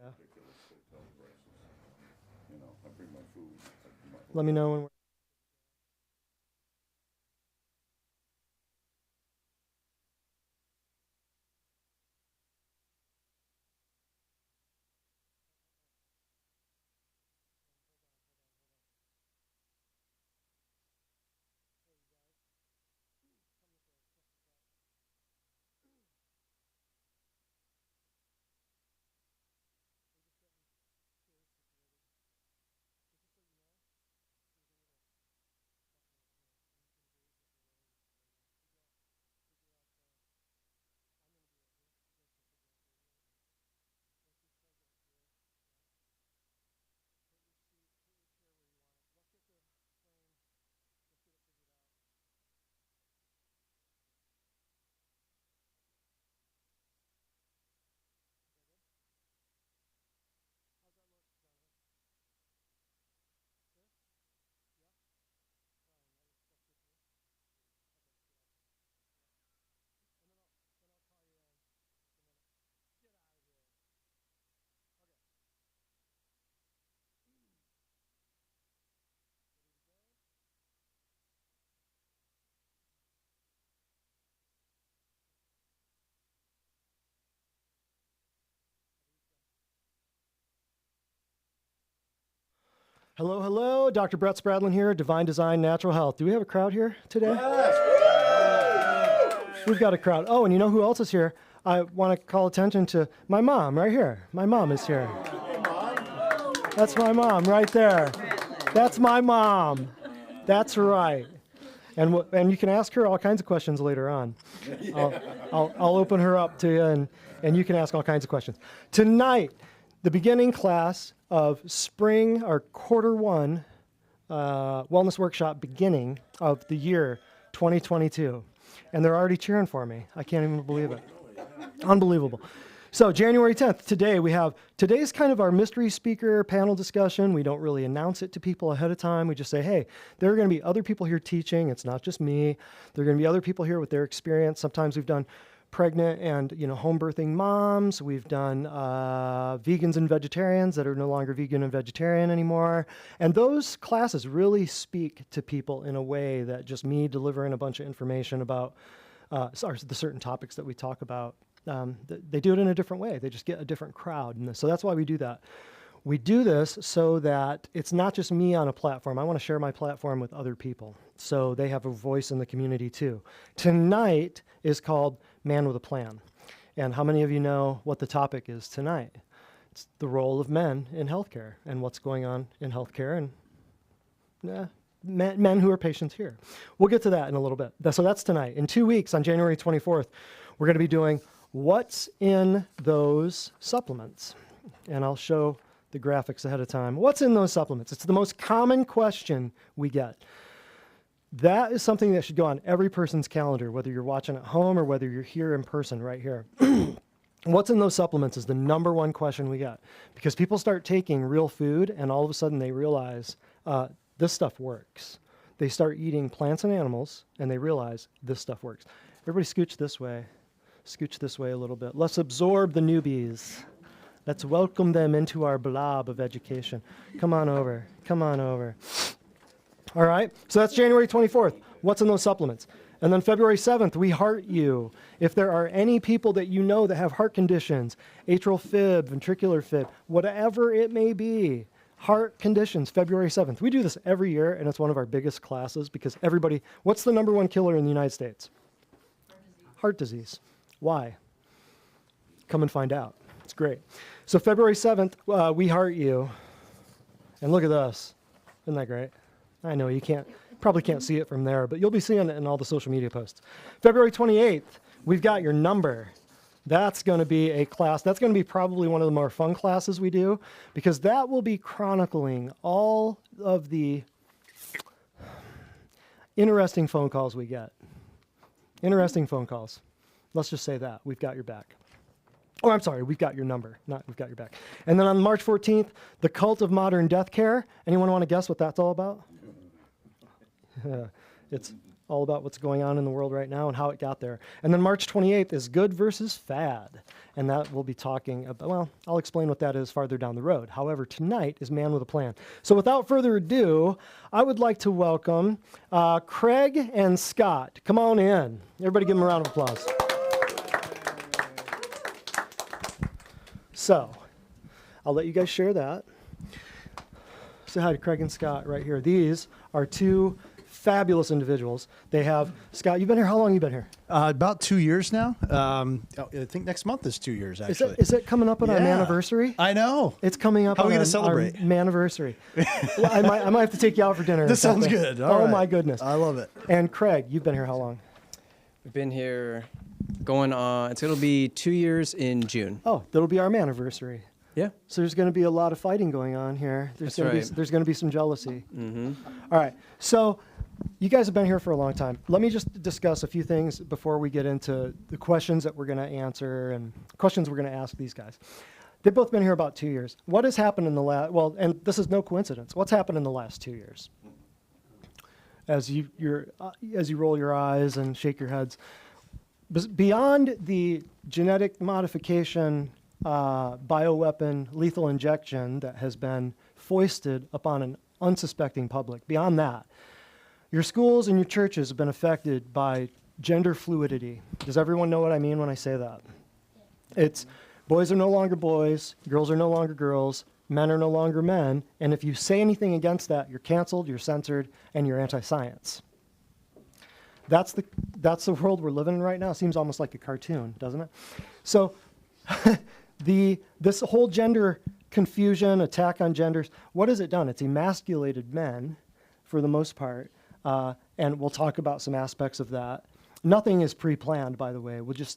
ridiculous hotel prices. You know, I bring my food. Let me know when we're Hello, hello. Dr. Brett Spradlin here, Divine Design Natural Health. Do we have a crowd here today? We've got a crowd. Oh, and you know who else is here? I want to call attention to my mom right here. My mom is here. That's my mom right there. That's my mom. That's right. And you can ask her all kinds of questions later on. I'll open her up to you, and you can ask all kinds of questions. Tonight, the beginning class of spring, or quarter one, wellness workshop beginning of the year 2022. And they're already cheering for me. I can't even believe it. Unbelievable. So January 10th, today's kind of our mystery speaker panel discussion. We don't really announce it to people ahead of time. We just say, hey, there are going to be other people here teaching. It's not just me. There are going to be other people here with their experience. Sometimes we've done pregnant and home birthing moms. We've done vegans and vegetarians that are no longer vegan and vegetarian anymore. And those classes really speak to people in a way that just me delivering a bunch of information about the certain topics that we talk about. They do it in a different way. They just get a different crowd. And so that's why we do that. We do this so that it's not just me on a platform. I want to share my platform with other people so they have a voice in the community too. Tonight is called Man with a Plan. And how many of you know what the topic is tonight? It's the role of men in healthcare and what's going on in healthcare and men who are patients here. We'll get to that in a little bit. So that's tonight. In 2 weeks, on January 24th, we're going to be doing what's in those supplements. And I'll show the graphics ahead of time. What's in those supplements? It's the most common question we get. That is something that should go on every person's calendar, whether you're watching at home or whether you're here in person right here. What's in those supplements is the number one question we get, because people start taking real food and all of a sudden they realize this stuff works. They start eating plants and animals and they realize this stuff works. Everybody scooch this way a little bit. Let's absorb the newbies. Let's welcome them into our blob of education. Come on over. All right, so that's January 24th. What's in those supplements? And then February 7th, we heart you. If there are any people that you know that have heart conditions, atrial fib, ventricular fib, whatever it may be, heart conditions, February 7th. We do this every year, and it's one of our biggest classes because what's the number one killer in the United States? Heart disease. Why? Come and find out. It's great. So February 7th, we heart you. And look at this. Isn't that great? I know you probably can't see it from there, but you'll be seeing it in all the social media posts. February 28th, we've got your number. That's going to be a class. That's going to be probably one of the more fun classes we do, because that will be chronicling all of the interesting phone calls we get. Interesting phone calls. Let's just say that. We've got your back. Oh, I'm sorry, we've got your number, not we've got your back. And then on March 14th, the cult of modern death care. Anyone want to guess what that's all about? It's all about what's going on in the world right now and how it got there. And then March 28th is good versus fad. And that we'll be talking about, well, I'll explain what that is farther down the road. However, tonight is Man with a Plan. So without further ado, I would like to welcome Craig and Scott. Come on in. Everybody give them a round of applause. So, I'll let you guys share that. Say hi to Craig and Scott right here. These are two fabulous individuals. They have, Scott, you've been here, how long have you been here? About 2 years now. I think next month is 2 years, actually. Is it coming up on our anniversary? I know. It's coming up How on are we our going to celebrate? anniversary. Well, I might have to take you out for dinner. This sounds good. All right. My goodness. I love it. And Craig, you've been here how long? We've been here going on, it's going to be 2 years in June. Oh, that'll be our anniversary. Yeah. So there's going to be a lot of fighting going on here. There's going to be some jealousy. Mm-hmm. All right. So you guys have been here for a long time. Let me just discuss a few things before we get into the questions that we're going to answer and questions we're going to ask these guys. They've both been here about 2 years. What has happened in the last, well, and this is no coincidence. What's happened in the last 2 years? As you roll your eyes and shake your heads, beyond the genetic modification bioweapon lethal injection that has been foisted upon an unsuspecting public, beyond that, your schools and your churches have been affected by gender fluidity. Does everyone know what I mean when I say that? It's boys are no longer boys, girls are no longer girls, men are no longer men, and if you say anything against that, you're canceled, you're censored, and you're anti-science. That's the world we're living in right now. It seems almost like a cartoon, doesn't it? So this whole gender confusion, attack on genders, what has it done? It's emasculated men for the most part, and we'll talk about some aspects of that. Nothing is pre-planned, by the way. It's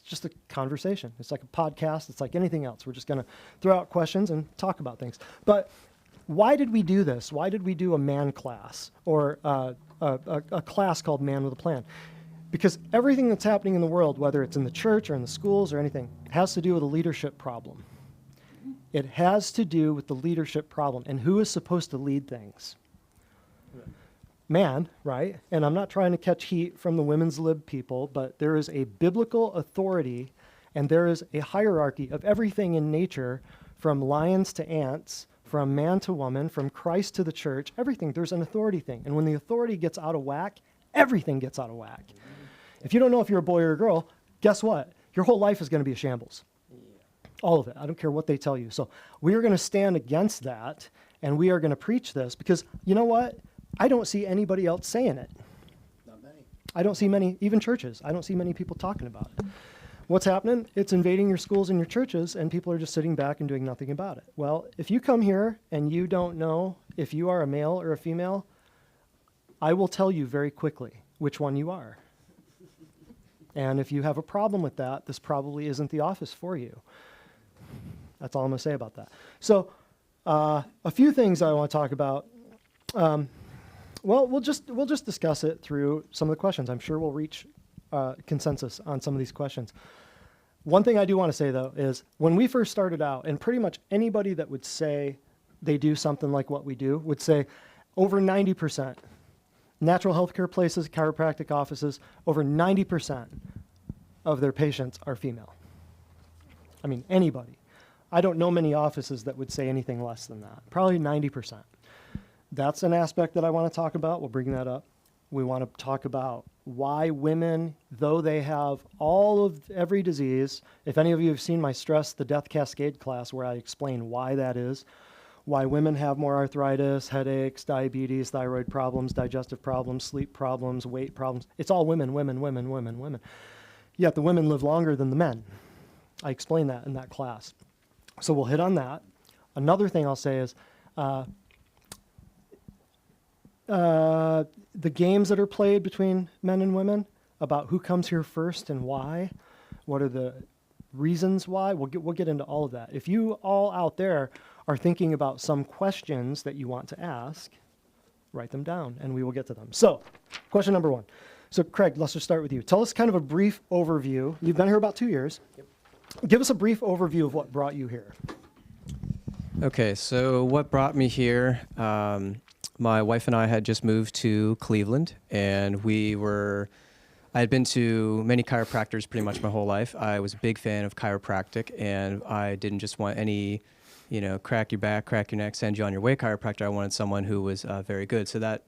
just a conversation. It's like a podcast. It's like anything else. We're just going to throw out questions and talk about things. But why did we do this? Why did we do a man class or a class called Man with a Plan? Because everything that's happening in the world, whether it's in the church or in the schools or anything, has to do with a leadership problem. It has to do with the leadership problem and who is supposed to lead things. Man, right? And I'm not trying to catch heat from the women's lib people, but there is a biblical authority and there is a hierarchy of everything in nature, from lions to ants, from man to woman, from Christ to the church, everything. There's an authority thing. And when the authority gets out of whack, everything gets out of whack. If you don't know if you're a boy or a girl, guess what? Your whole life is going to be a shambles. All of it. I don't care what they tell you. So we are going to stand against that, and we are going to preach this because, you know what? I don't see anybody else saying it. Not many. I don't see many, even churches. I don't see many people talking about it. What's happening? It's invading your schools and your churches, and people are just sitting back and doing nothing about it. Well, if you come here and you don't know if you are a male or a female, I will tell you very quickly which one you are. And if you have a problem with that, this probably isn't the office for you. That's all I'm going to say about that. So a few things I want to talk about. Well, we'll just discuss it through some of the questions. I'm sure we'll reach consensus on some of these questions. One thing I do want to say, though, is when we first started out, and pretty much anybody that would say they do something like what we do would say over 90%. Natural health care places, chiropractic offices, over 90% of their patients are female. I mean, anybody. I don't know many offices that would say anything less than that. Probably 90%. That's an aspect that I want to talk about. We'll bring that up. We want to talk about why women, though they have every disease, if any of you have seen my Stress the Death Cascade class where I explain why that is, why women have more arthritis, headaches, diabetes, thyroid problems, digestive problems, sleep problems, weight problems. It's all women, women, women, women, women. Yet the women live longer than the men. I explain that in that class. So we'll hit on that. Another thing I'll say is the games that are played between men and women about who comes here first and why, what are the reasons why, we'll get into all of that. If you all out there are thinking about some questions that you want to ask, write them down and we will get to them. So, question number one. So Craig, let's just start with you. Tell us kind of a brief overview. You've been here about 2 years. Yep. Give us a brief overview of what brought you here. Okay, so what brought me here? my wife and I had just moved to Cleveland, and I had been to many chiropractors pretty much my whole life. I was a big fan of chiropractic, and I didn't just want any, crack your back, crack your neck, send you on your way chiropractor. I wanted someone who was very good. So that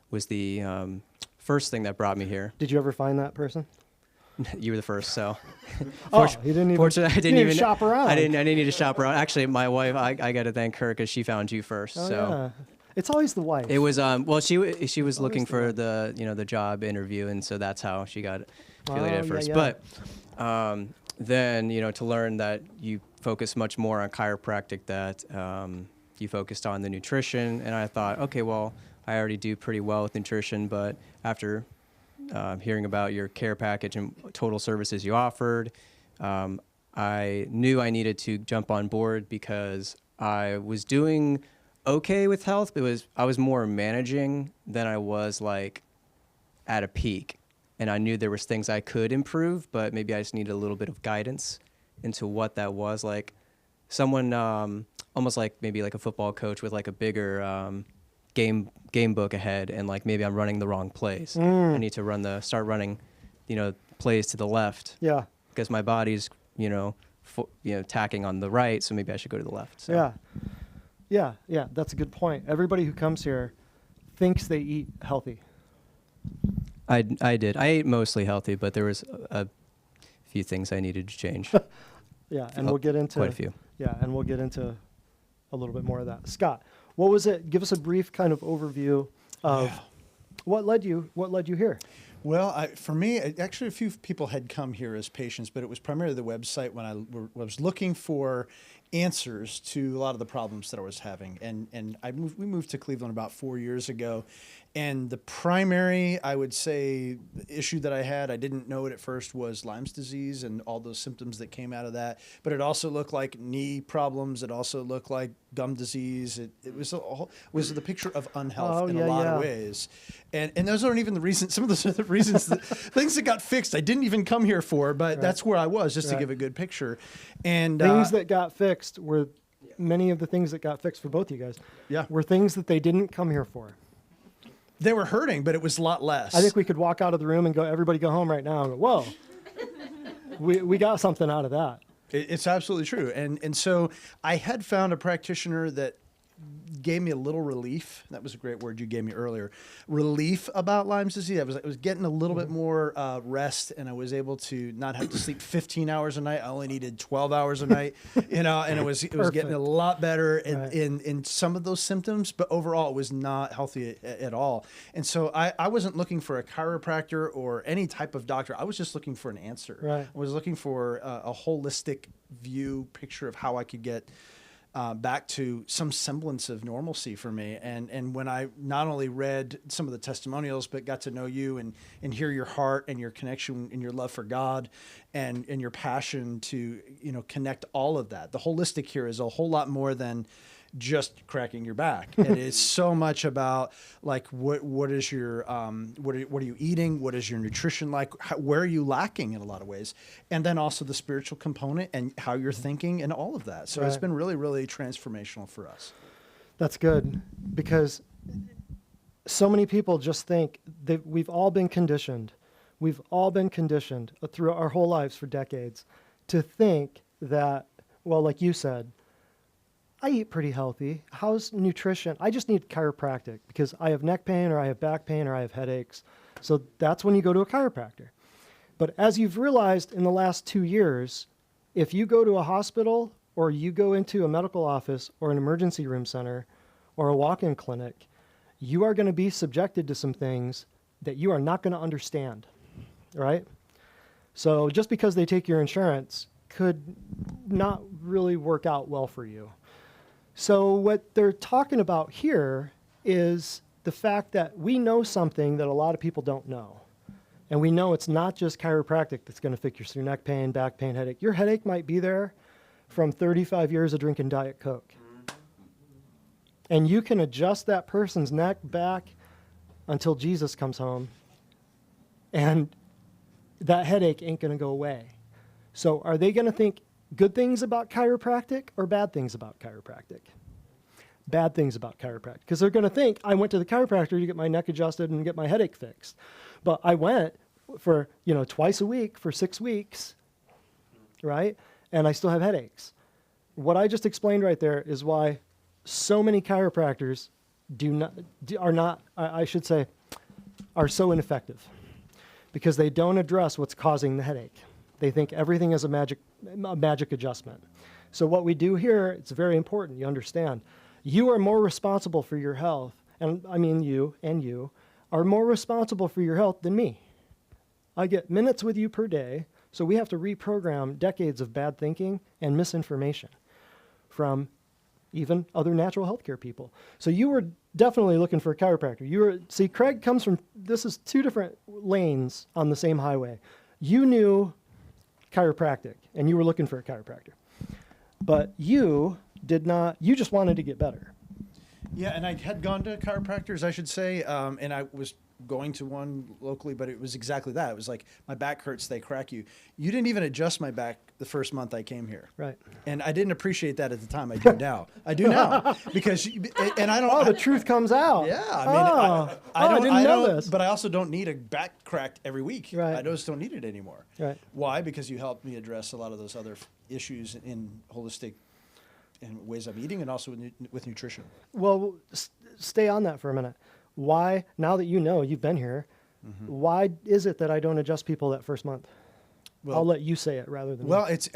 was the first thing that brought me here. Did you ever find that person? You were the first, so. You didn't even. Fortunately, I didn't even shop around. I didn't need to shop around. Actually, my wife, I got to thank her because she found you first. Oh, so. yeah. It's always the wife. It was she was looking for the job interview, and so that's how she got affiliated at first. Yeah. But then to learn that you focus much more on chiropractic, that you focused on the nutrition, and I thought, okay, well, I already do pretty well with nutrition, but after hearing about your care package and total services you offered, I knew I needed to jump on board because I was doing okay with health, but I was more managing than I was like at a peak. And I knew there was things I could improve, but maybe I just needed a little bit of guidance into what that was. Like someone almost like maybe like a football coach with like a bigger game book ahead, and like maybe I'm running the wrong plays. I need to start running, plays to the left. Yeah. Because my body's, tacking on the right, so maybe I should go to the left. So. Yeah, that's a good point. Everybody who comes here thinks they eat healthy. I did. I ate mostly healthy, but there was a few things I needed to change. Yeah, and we'll get into quite a few. Yeah, and we'll get into a little bit more of that. Scott, what was it? Give us a brief kind of overview of what led you here. Well, for me, actually, a few people had come here as patients, but it was primarily the website when I was looking for answers to a lot of the problems that I was having. And we moved to Cleveland about 4 years ago. And the primary, I would say, issue that I had, I didn't know it at first, was Lyme's disease and all those symptoms that came out of that. But it also looked like knee problems. It also looked like gum disease. It was the picture of unhealth in a lot of ways. And those aren't even the reasons. Some of those are the reasons, things that got fixed I didn't even come here for, but that's where I was, just to give a good picture. And things that got fixed were, many of the things that got fixed for both of you guys were things that they didn't come here for. They were hurting, but it was a lot less. I think we could walk out of the room and everybody go home right now and go, whoa, we got something out of that. It's absolutely true. And so I had found a practitioner that gave me a little relief. That was a great word you gave me earlier. Relief about Lyme's disease. I was getting a little bit more rest, and I was able to not have to sleep 15 hours a night. I only needed 12 hours a night, and it was getting a lot better in some of those symptoms, but overall it was not healthy at all. And so I wasn't looking for a chiropractor or any type of doctor. I was just looking for an answer. Right. I was looking for a holistic picture of how I could get back to some semblance of normalcy for me. And when I not only read some of the testimonials, but got to know you and hear your heart and your connection and your love for God and your passion to, connect all of that. The holistic here is a whole lot more than just cracking your back. It is so much about like what is your what are you eating? What is your nutrition like? Where are you lacking in a lot of ways? And then also the spiritual component and how you're thinking and all of that. So it's been really, really transformational for us. That's good, because so many people just think that we've all been conditioned. We've all been conditioned through our whole lives for decades to think that, well, like you said, I eat pretty healthy. How's nutrition? I just need chiropractic because I have neck pain or I have back pain or I have headaches. So that's when you go to a chiropractor. But as you've realized in the last 2 years, if you go to a hospital or you go into a medical office or an emergency room center or a walk-in clinic, you are going to be subjected to some things that you are not going to understand, right? So just because they take your insurance could not really work out well for you. So what they're talking about here is the fact that we know something that a lot of people don't know. And we know it's not just chiropractic that's going to fix your neck pain, back pain, headache. Your headache might be there from 35 years of drinking Diet Coke. And you can adjust that person's neck, back, until Jesus comes home. And that headache ain't going to go away. So are they going to think good things about chiropractic or bad things about chiropractic? bad things about chiropractic because they're going to think I went to the chiropractor to get my neck adjusted and get my headache fixed. But I went for, twice a week for 6 weeks, right? And I still have headaches. What I just explained right there is why so many chiropractors are so ineffective because they don't address what's causing the headache. They think everything is a magic adjustment. So what we do here, it's very important you understand. You are more responsible for your health, and I mean you are more responsible for your health than me. I get minutes with you per day, so we have to reprogram decades of bad thinking and misinformation from even other natural healthcare people. So you were definitely looking for a chiropractor. Craig comes from, this is 2 different lanes on the same highway. You knew chiropractic, and you were looking for a chiropractor. But you did not, you just wanted to get better. Yeah, and I had gone to chiropractors, I should say, and I was going to one locally, but it was exactly that. It was like, my back hurts, they crack you. You didn't even adjust my back the first month I came here. Right. And I didn't appreciate that at the time. I do now. I do now. Because, and I don't. Oh, the truth comes out. Yeah, I mean, I didn't know this. But I also don't need a back cracked every week. Right. I just don't need it anymore. Right. Why? Because you helped me address a lot of those other issues in holistic and ways of eating and also with nutrition. Well, stay on that for a minute. Why, now that you know, you've been here, why is it that I don't adjust people that first month? Well, I'll let you say it rather than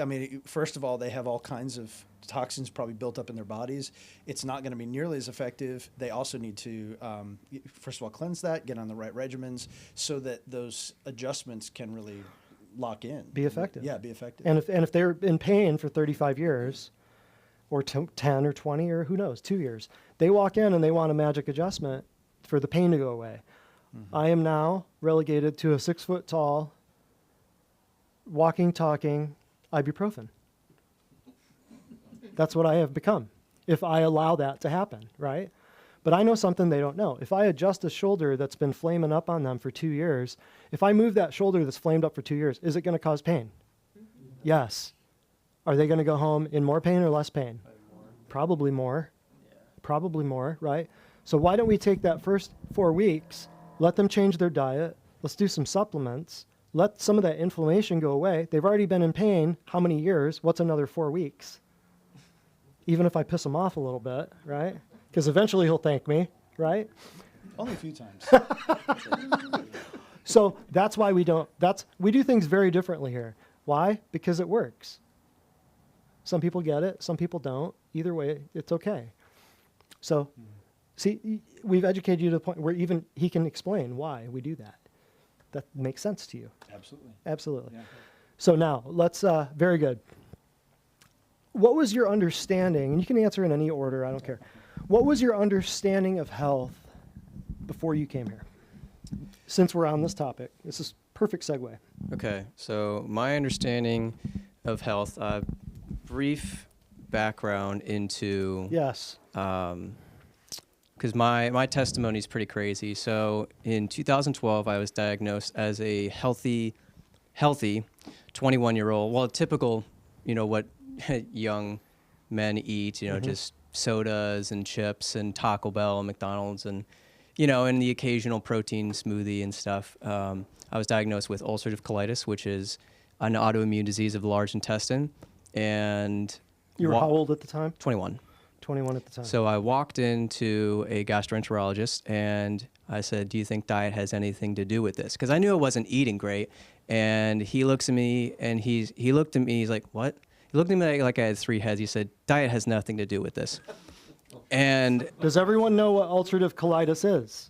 me. First of all, they have all kinds of toxins probably built up in their bodies. It's not going to be nearly as effective. They also need to, first of all, cleanse that, get on the right regimens so that those adjustments can really lock in. Be effective. Yeah, be effective. And if they're in pain for 35 years or 10 or 20 or who knows, 2 years, they walk in and they want a magic adjustment for the pain to go away. I am now relegated to a 6 foot tall, walking, talking ibuprofen. That's what I have become if I allow that to happen, right? But I know something they don't know. If I adjust a shoulder that's been flaming up on them for 2 years, if I move that shoulder that's flamed up for 2 years, is it going to cause pain? Yes. Are they going to go home in more pain or less pain? Probably more. Probably more, right? So why don't we take that first 4 weeks, let them change their diet, let's do some supplements, let some of that inflammation go away. They've already been in pain how many years? What's another 4 weeks? Even if I piss him off a little bit, right? Because eventually he'll thank me, right? Only a few times. So that's why we do things very differently here. Why? Because it works. Some people get it, some people don't. Either way, it's okay. So, see, we've educated you to the point where even he can explain why we do that. That makes sense to you. Absolutely. Absolutely. Yeah. So now, let's, very good. What was your understanding, and you can answer in any order, I don't care. What was your understanding of health before you came here? Since we're on this topic, this is perfect segue. Okay, so my understanding of health, brief background into Yes. because my testimony is pretty crazy. So in 2012, I was diagnosed as a healthy 21-year-old. Well, typical, what young men eat, just sodas and chips and Taco Bell and McDonald's and, and the occasional protein smoothie and stuff. I was diagnosed with ulcerative colitis, which is an autoimmune disease of the large intestine. And You were how old at the time? 21. 21 at the time. So I walked into a gastroenterologist and I said, do you think diet has anything to do with this? Because I knew I wasn't eating great. And he looks at me and he looked at me, he's like, what? He looked at me like I had 3 heads. He said, diet has nothing to do with this. And does everyone know what ulcerative colitis is?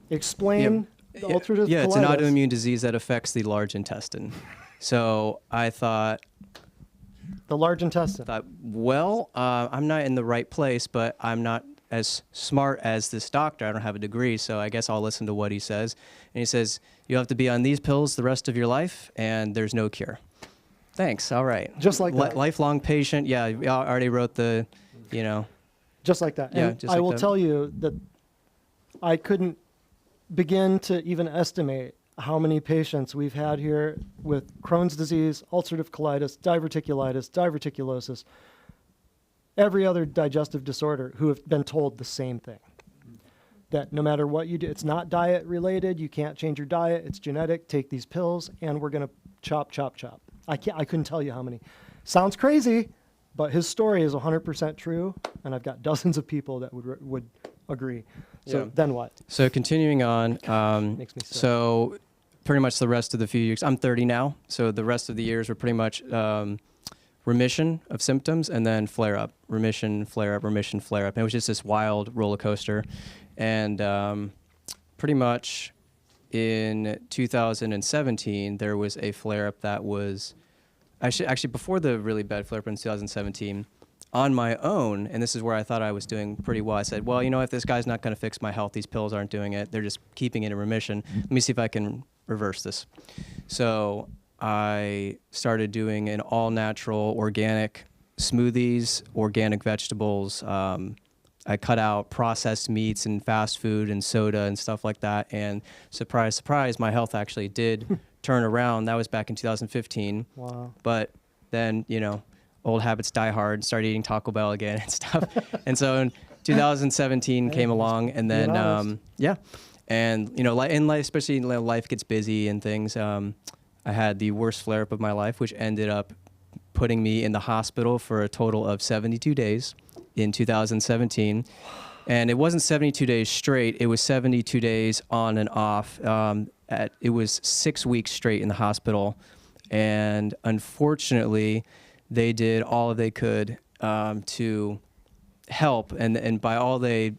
Explain the ulcerative colitis. Yeah, it's an autoimmune disease that affects the large intestine. So I thought, the large intestine. I'm not in the right place, but I'm not as smart as this doctor. I don't have a degree, so I guess I'll listen to what he says. And he says, you have to be on these pills the rest of your life, and there's no cure. Thanks, all right. Just like that. Lifelong patient, yeah, I already wrote the, Just like that. Yeah, And just I like will that. tell you that I couldn't begin to even estimate how many patients we've had here with Crohn's disease, ulcerative colitis, diverticulitis, diverticulosis. every other digestive disorder who have been told the same thing. That no matter what you do, it's not diet related. You can't change your diet. It's genetic. Take these pills, and we're gonna chop, chop, chop. I couldn't tell you how many. Sounds crazy, but his story is 100% true, and I've got dozens of people that would agree. So Yeah. then what? So continuing on, Makes me sick. so pretty much the rest of the few years, I'm 30 now, so the rest of the years were pretty much remission of symptoms and then flare up, remission, flare up, remission, flare up. And it was just this wild roller coaster. And pretty much in 2017, there was a flare up that was actually before the really bad flare up in 2017. On my own, and this is where I thought I was doing pretty well, I said, well, you know, if this guy's not going to fix my health, these pills aren't doing it, they're just keeping it in remission, let me see if I can reverse this. So I started doing an all-natural organic smoothies, organic vegetables. I cut out processed meats and fast food and soda and stuff like that, and surprise, surprise, my health actually did turn around. That was back in 2015. Wow. But then, you know, old habits die hard, started eating Taco Bell again and stuff. And so in 2017 came along, and then, yeah. And, you know, in life, especially life gets busy and things, I had the worst flare-up of my life, which ended up putting me in the hospital for a total of 72 days in 2017. And it wasn't 72 days straight. It was 72 days on and off. It was 6 weeks straight in the hospital. And unfortunately, they did all they could to help, and by all they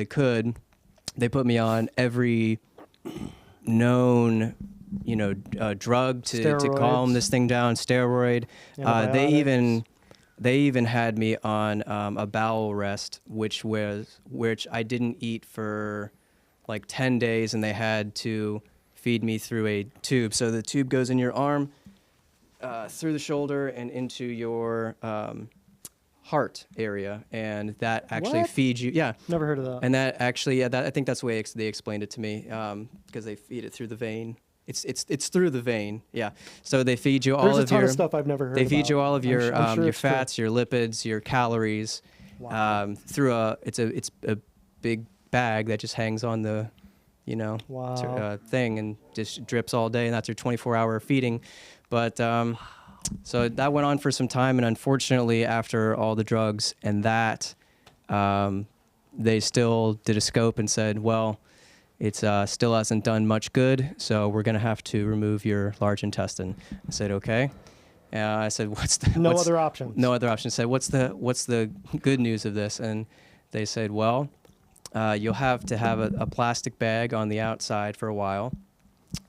could, they put me on every known, you know, drug to calm this thing down, steroid. They even had me on a bowel rest, which I didn't eat for like 10 days, and they had to feed me through a tube. So the tube goes in your arm, through the shoulder and into your heart area, and that actually feeds you. Yeah, Never heard of that. and that actually, yeah, I think that's the way they explained it to me, because they feed it through the vein. It's through the vein. Yeah, so they feed you all There's of a ton your of stuff I've never heard They about. feed you all of your I'm sure your it's true. fats, your lipids, your calories, Wow. through it's a big bag that just hangs on the, you know, Wow. thing, and just drips all day, and that's your 24-hour feeding. But so that went on for some time, and unfortunately, after all the drugs and that, they still did a scope and said, well, it's still hasn't done much good, so we're going to have to remove your large intestine. I said, okay. I said, No other options. No other options. I said, what's the good news of this? And they said, well, you'll have to have a plastic bag on the outside for a while.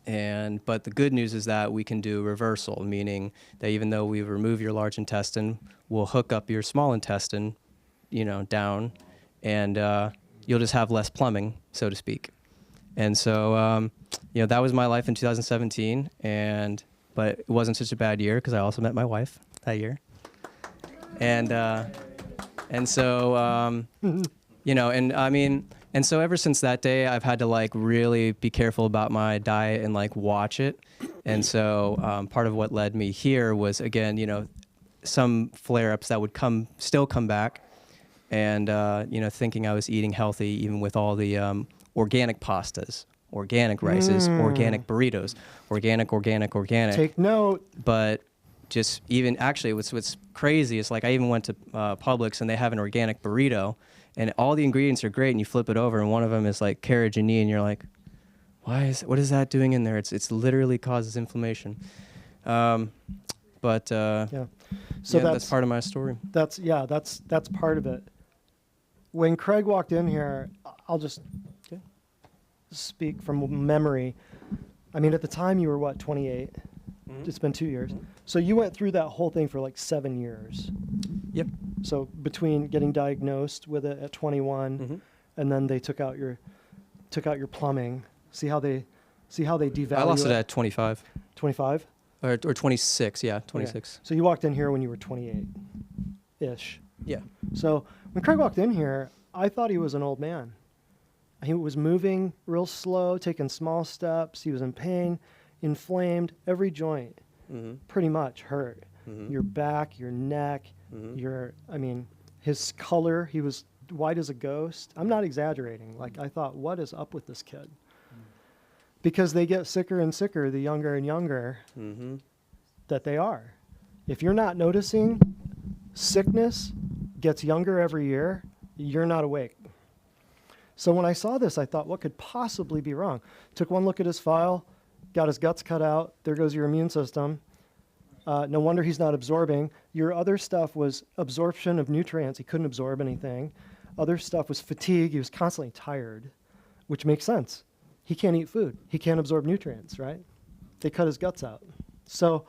But the good news is that we can do reversal, meaning that even though we remove your large intestine, we'll hook up your small intestine, you know, down, and you'll just have less plumbing, so to speak. And so, you know, that was my life in 2017, but it wasn't such a bad year because I also met my wife that year. And so, you know, and I mean, and so ever since that day, I've had to like really be careful about my diet and like watch it. And so part of what led me here was, again, you know, some flare-ups that would still come back, and you know, thinking I was eating healthy even with all the organic pastas, organic rices, organic burritos, organic. Take note. But just even actually, what's crazy is like I even went to Publix, and they have an organic burrito, and all the ingredients are great, and you flip it over, and one of them is like carrageenan, and you're like, what is that doing in there? It's literally causes inflammation. Yeah. So that's part of my story. That's part of it. When Craig walked in here, I'll just speak from memory. I mean, at the time you were what, 28? Mm-hmm. It's been 2 years. So you went through that whole thing for like 7 years. Yep. So between getting diagnosed with it at 21, and then they took out your plumbing. See how they devalue. I lost it at 25. 25? Or 26, yeah, 26. Okay. So you walked in here when you were 28-ish. Yeah. So when Craig walked in here, I thought he was an old man. He was moving real slow, taking small steps. He was in pain, inflamed, every joint pretty much hurt. Your back, your neck, His color, he was white as a ghost. I'm not exaggerating. Like, I thought, what is up with this kid? Because they get sicker and sicker the younger and younger that they are. If you're not noticing, sickness gets younger every year, you're not awake. So when I saw this, I thought, what could possibly be wrong? Took one look at his file, got his guts cut out. There goes your immune system. No wonder he's not absorbing. Your other stuff was absorption of nutrients. He couldn't absorb anything. Other stuff was fatigue. He was constantly tired, which makes sense. He can't eat food. He can't absorb nutrients, right? They cut his guts out. So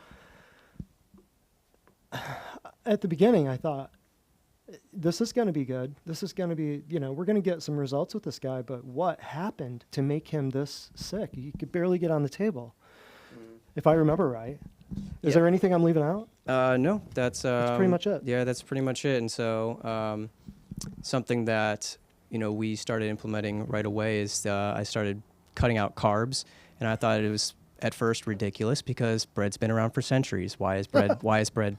at the beginning, I thought, this is going to be good. This is going to be, we're going to get some results with this guy, but what happened to make him this sick? He could barely get on the table, if I remember right. Is there anything I'm leaving out? No, that's pretty much it. Yeah, that's pretty much it. And so something that, we started implementing right away is I started cutting out carbs, and I thought it was at first ridiculous because bread's been around for centuries. Why is bread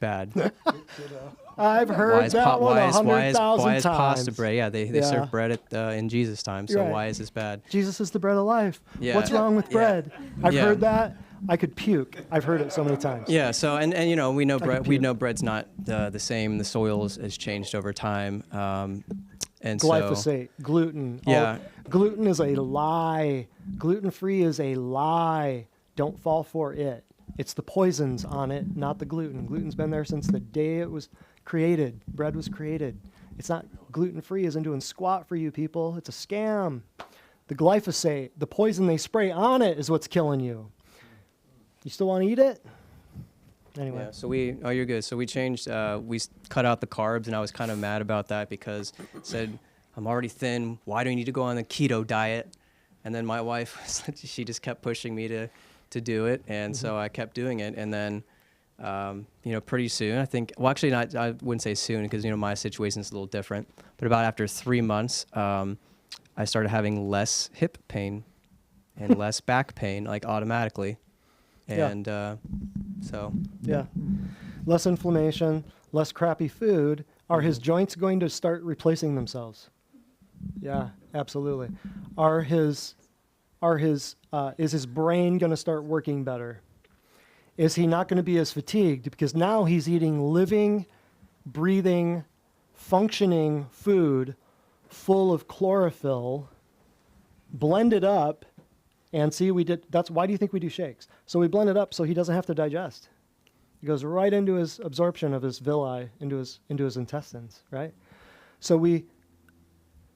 bad? I've heard that one 100,000 times. Why is pasta bread? Yeah, they served bread in Jesus' time, so why is this bad? Jesus is the bread of life. Yeah. What's wrong with bread? I've heard that. I could puke. I've heard it so many times. Yeah. So and we know bread. We know bread's not the same. The soil has changed over time. And glyphosate, gluten. Yeah. Gluten is a lie. Gluten-free is a lie. Don't fall for it. It's the poisons on it, not the gluten. Gluten's been there since the day it was created. Bread was created. It's not gluten-free isn't doing squat for you people. It's a scam. The glyphosate, the poison they spray on it is what's killing you. You still want to eat it? Anyway. Yeah, so you're good. So we changed, we cut out the carbs, and I was kind of mad about that because it said, I'm already thin. Why do I need to go on the keto diet? And then my wife, she just kept pushing me to do it. And so I kept doing it. And then, pretty soon, I think, well, actually not, I wouldn't say soon because, my situation is a little different. But about after 3 months, I started having less hip pain and less back pain, like automatically. And Yeah. Less inflammation, less crappy food. Are his joints going to start replacing themselves? Yeah, absolutely. Is his brain going to start working better? Is he not going to be as fatigued? Because now he's eating living, breathing, functioning food full of chlorophyll, blended up, and see, that's why do you think we do shakes? So we blend it up so he doesn't have to digest. It goes right into his absorption of his villi, into his intestines, right? So we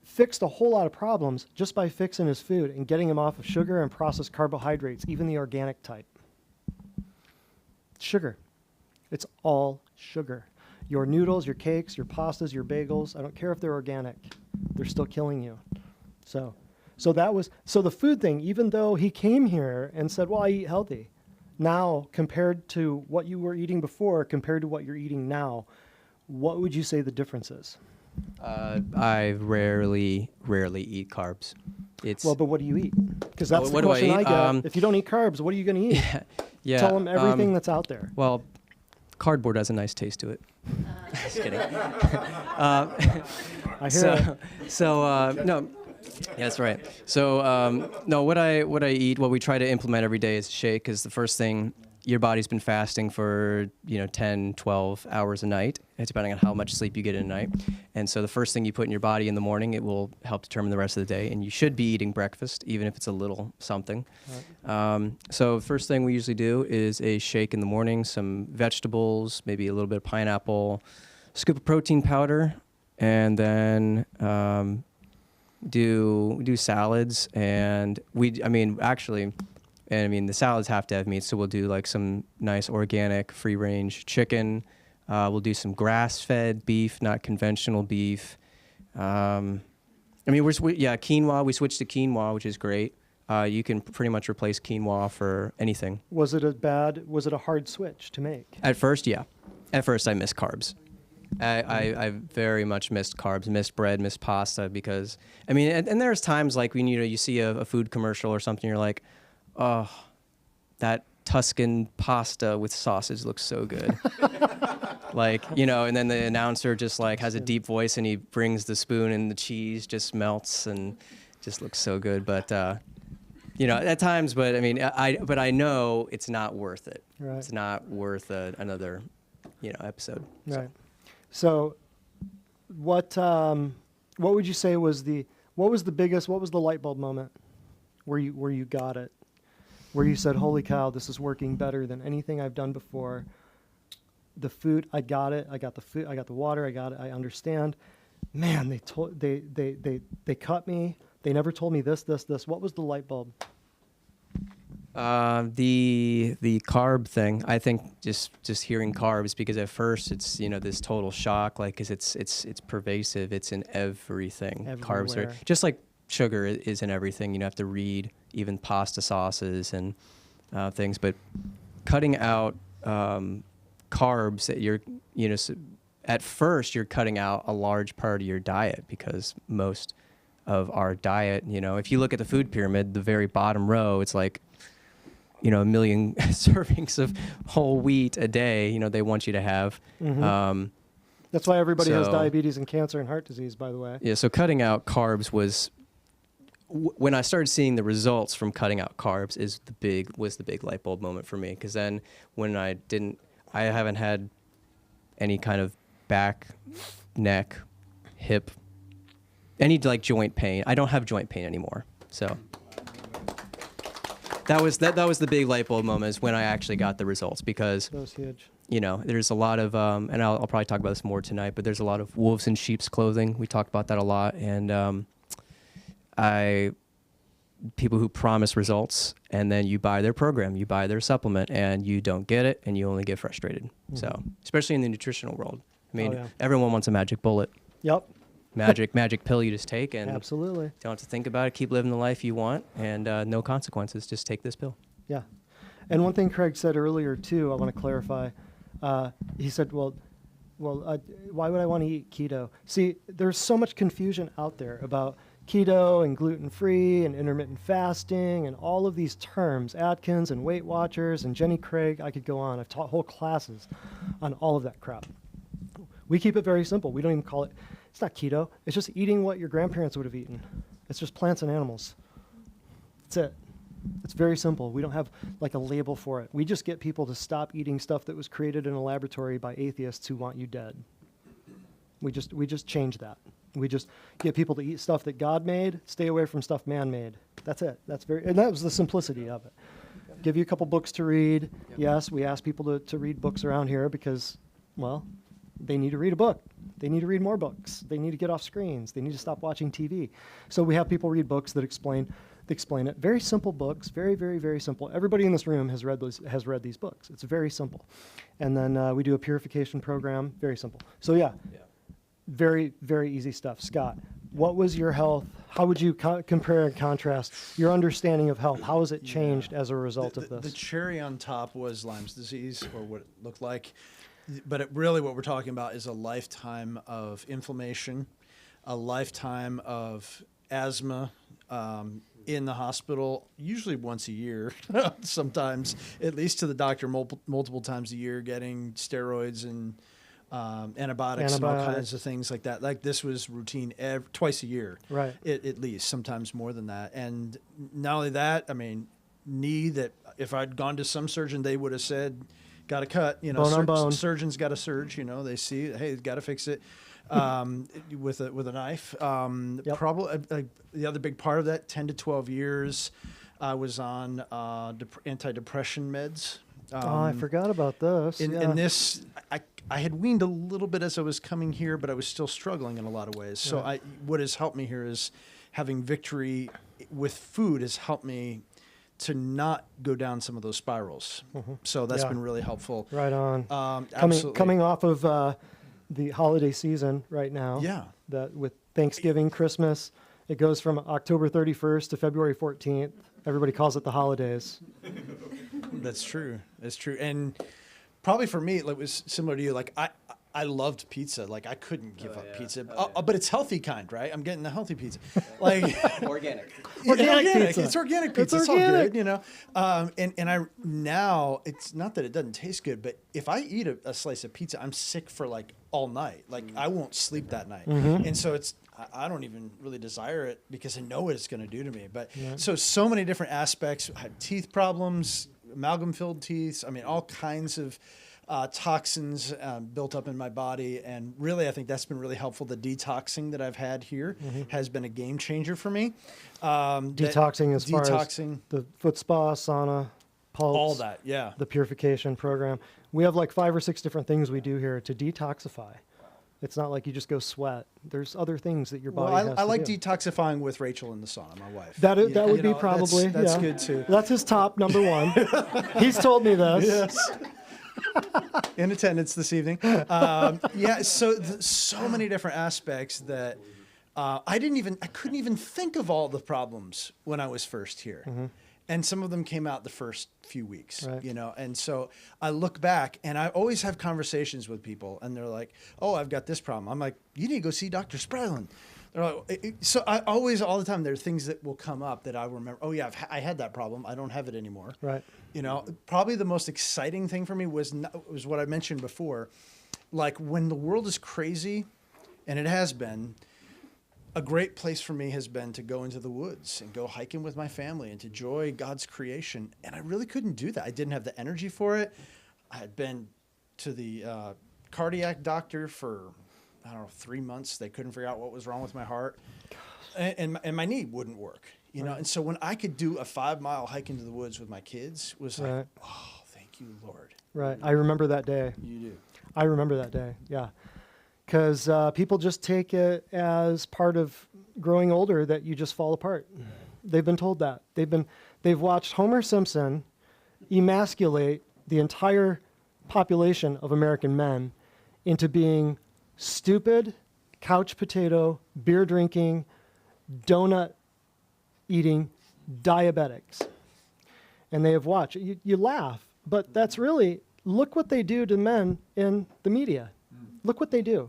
fixed a whole lot of problems just by fixing his food and getting him off of sugar and processed carbohydrates, even the organic type. Sugar. It's all sugar. Your noodles, your cakes, your pastas, your bagels, I don't care if they're organic. They're still killing you. So the food thing, even though he came here and said, well, I eat healthy. Now, compared to what you were eating before, compared to what you're eating now, what would you say the difference is? I rarely eat carbs. But what do you eat? Because that's what the question do I I eat? get. If you don't eat carbs, what are you going to eat? Yeah. Tell them everything that's out there. Well, cardboard has a nice taste to it. Just kidding. I hear it. No. Yeah, that's right. So, no, what I eat, what we try to implement every day is a shake, because the first thing, your body's been fasting for, 10, 12 hours a night, depending on how much sleep you get in a night. And so the first thing you put in your body in the morning, it will help determine the rest of the day. And you should be eating breakfast, even if it's a little something. Right. So first thing we usually do is a shake in the morning, some vegetables, maybe a little bit of pineapple, scoop of protein powder, and then do salads. And the salads have to have meat, so we'll do like some nice organic free-range chicken. We'll do some grass-fed beef, not conventional beef. Quinoa. We switched to quinoa, which is great. You can pretty much replace quinoa for anything. Was it a hard switch to make? At first, yeah. At first, I missed carbs. I very much missed carbs, missed bread, missed pasta, because, and there's times like when, you see a food commercial or something, you're like, oh, that Tuscan pasta with sausage looks so good. Like, and then the announcer just like has a deep voice and he brings the spoon and the cheese just melts and just looks so good. But, at times, but I mean, I know it's not worth it. Right. It's not worth another, episode. Right. So what would you say was what was the light bulb moment where you got it? Where you said, "Holy cow, this is working better than anything I've done before." The food, I got it. I got the food. I got the water. I got it. I understand. Man, they cut me. They never told me this. What was the light bulb? The carb thing. I think just hearing carbs, because at first it's this total shock, like, 'cause it's pervasive. It's in everything. Everywhere. Carbs are just like sugar is in everything. You have to read even pasta sauces and things, but cutting out carbs that at first you're cutting out a large part of your diet, because most of our diet, if you look at the food pyramid, the very bottom row, it's like, 1 million servings of whole wheat a day, they want you to have. Mm-hmm. That's why everybody has so- diabetes and cancer and heart disease, by the way. Yeah, so cutting out carbs was when I started seeing the results from cutting out carbs was the big light bulb moment for me, because then when I haven't had any kind of back, neck, hip, any like joint pain. I don't have joint pain anymore. So that was the big light bulb moment, is when I actually got the results, because That was huge. there's a lot of and I'll probably talk about this more tonight, but there's a lot of wolves in sheep's clothing. We talked about that a lot, and people who promise results, and then you buy their program, you buy their supplement, and you don't get it, and you only get frustrated. Mm-hmm. So, especially in the nutritional world, I mean, yeah. everyone wants a magic bullet, Yep. magic pill you just take, and Absolutely. don't have to think about it. Keep living the life you want, and no consequences. Just take this pill. Yeah. And one thing Craig said earlier too, I want to clarify. He said, well, why would I want to eat keto? See, there's so much confusion out there about keto and gluten-free and intermittent fasting and all of these terms, Atkins and Weight Watchers and Jenny Craig. I could go on. I've taught whole classes on all of that crap. We keep it very simple. We don't even call it, it's not keto. It's just eating what your grandparents would have eaten. It's just plants and animals. That's it. It's very simple. We don't have like a label for it. We just get people to stop eating stuff that was created in a laboratory by atheists who want you dead. We just change that. We just get people to eat stuff that God made, stay away from stuff man made. That's it. And that was the simplicity of it. Give you a couple books to read. Yep. Yes, we ask people to read books around here because, well, they need to read a book. They need to read more books. They need to get off screens. They need to stop watching TV. So we have people read books that explain it. Very simple books, very, very, very simple. Everybody in this room has read these books. It's very simple. And then we do a purification program, very simple. So yeah. Very, very easy stuff. Scott, what was your health? How would you compare and contrast your understanding of health? How has it changed as a result of this? The cherry on top was Lyme's disease, or what it looked like. But really what we're talking about is a lifetime of inflammation, a lifetime of asthma, in the hospital, usually once a year, sometimes, at least to the doctor multiple times a year, getting steroids and antibiotics and all kinds of things like that. Like this was routine twice a year, right? At least, sometimes more than that. And not only that, I mean, knee that if I'd gone to some surgeon, they would have said, got to cut, bone on bone. Surgeons got to surge, they see, hey, got to fix it. With a knife. Yep. Probably the other big part of that, 10 to 12 years, I was on antidepressant meds. I forgot about this. And this, I had weaned a little bit as I was coming here, but I was still struggling in a lot of ways. So Right. What has helped me here is having victory with food has helped me to not go down some of those spirals. Mm-hmm. So that's Yeah. been really helpful. Right on. Absolutely. Coming off of the holiday season right now. Yeah. That with Thanksgiving, Christmas, it goes from October 31st to February 14th. Everybody calls it the holidays. That's true. That's true. And probably for me, it was similar to you. Like I loved pizza. Like I couldn't give up pizza, but it's healthy kind, right? I'm getting the healthy pizza, like Organic. Organic pizza. It's organic pizza. It's all good, you know. And I now it's not that it doesn't taste good, but if I eat a slice of pizza, I'm sick for like all night. Like I won't sleep that night, and so I don't even really desire it because I know what it's going to do to me. But so many different aspects. I had teeth problems, amalgam-filled teeth. I mean, all kinds of toxins built up in my body. And really, I think that's been really helpful. The detoxing that I've had here has been a game changer for me. Detoxing as far as the foot spa, sauna, pulse. All that, yeah. The purification program. We have like 5 or 6 different things we do here to detoxify. It's not like you just go sweat. There's other things that your body has to do. I like detoxifying with Rachel in the sauna, my wife. That would be probably. That's good too. That's his top number one. He's told me this. Yes. In attendance this evening. So many different aspects that I couldn't even think of all the problems when I was first here. And some of them came out the first few weeks, you know? And so I look back and I always have conversations with people and they're like, oh, I've got this problem. I'm like, you need to go see Dr. Spradlin. They're like, so I always, all the time, there are things that will come up that I remember. Oh yeah, I had that problem. I don't have it anymore. Right. You know, probably the most exciting thing for me was what I mentioned before. Like when the world is crazy, and it has been, a great place for me has been to go into the woods and go hiking with my family and to enjoy God's creation. And I really couldn't do that. I didn't have the energy for it. I had been to the cardiac doctor for, I don't know, 3 months. They couldn't figure out what was wrong with my heart. And my knee wouldn't work, you know? And so when I could do a 5-mile hike into the woods with my kids was like, oh, thank you, Lord. Right. I remember that day. You do. I remember that day. Yeah. Because people just take it as part of growing older that you just fall apart. They've been told that. They've watched Homer Simpson emasculate the entire population of American men into being stupid, couch potato, beer drinking, donut eating diabetics. And they have watched. You laugh, but that's really, look what they do to men in the media. Look what they do.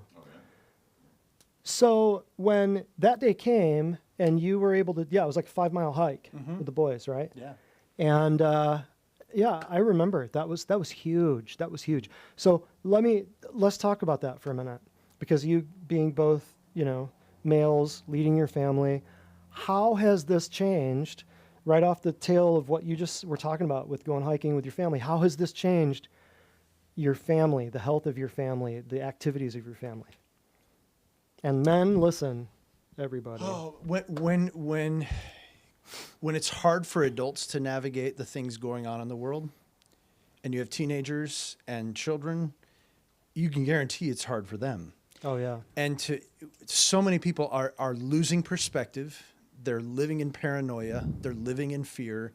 So when that day came and you were able to, it was like a 5-mile hike with the boys, right? Yeah. And I remember that was huge. That was huge. So let's talk about that for a minute, because you being both, you know, males leading your family, how has this changed right off the tail of what you just were talking about with going hiking with your family? How has this changed your family, the health of your family, the activities of your family? And men, listen, everybody. Oh, when it's hard for adults to navigate the things going on in the world, and you have teenagers and children, you can guarantee it's hard for them. Oh yeah. And so many people are losing perspective. They're living in paranoia. They're living in fear.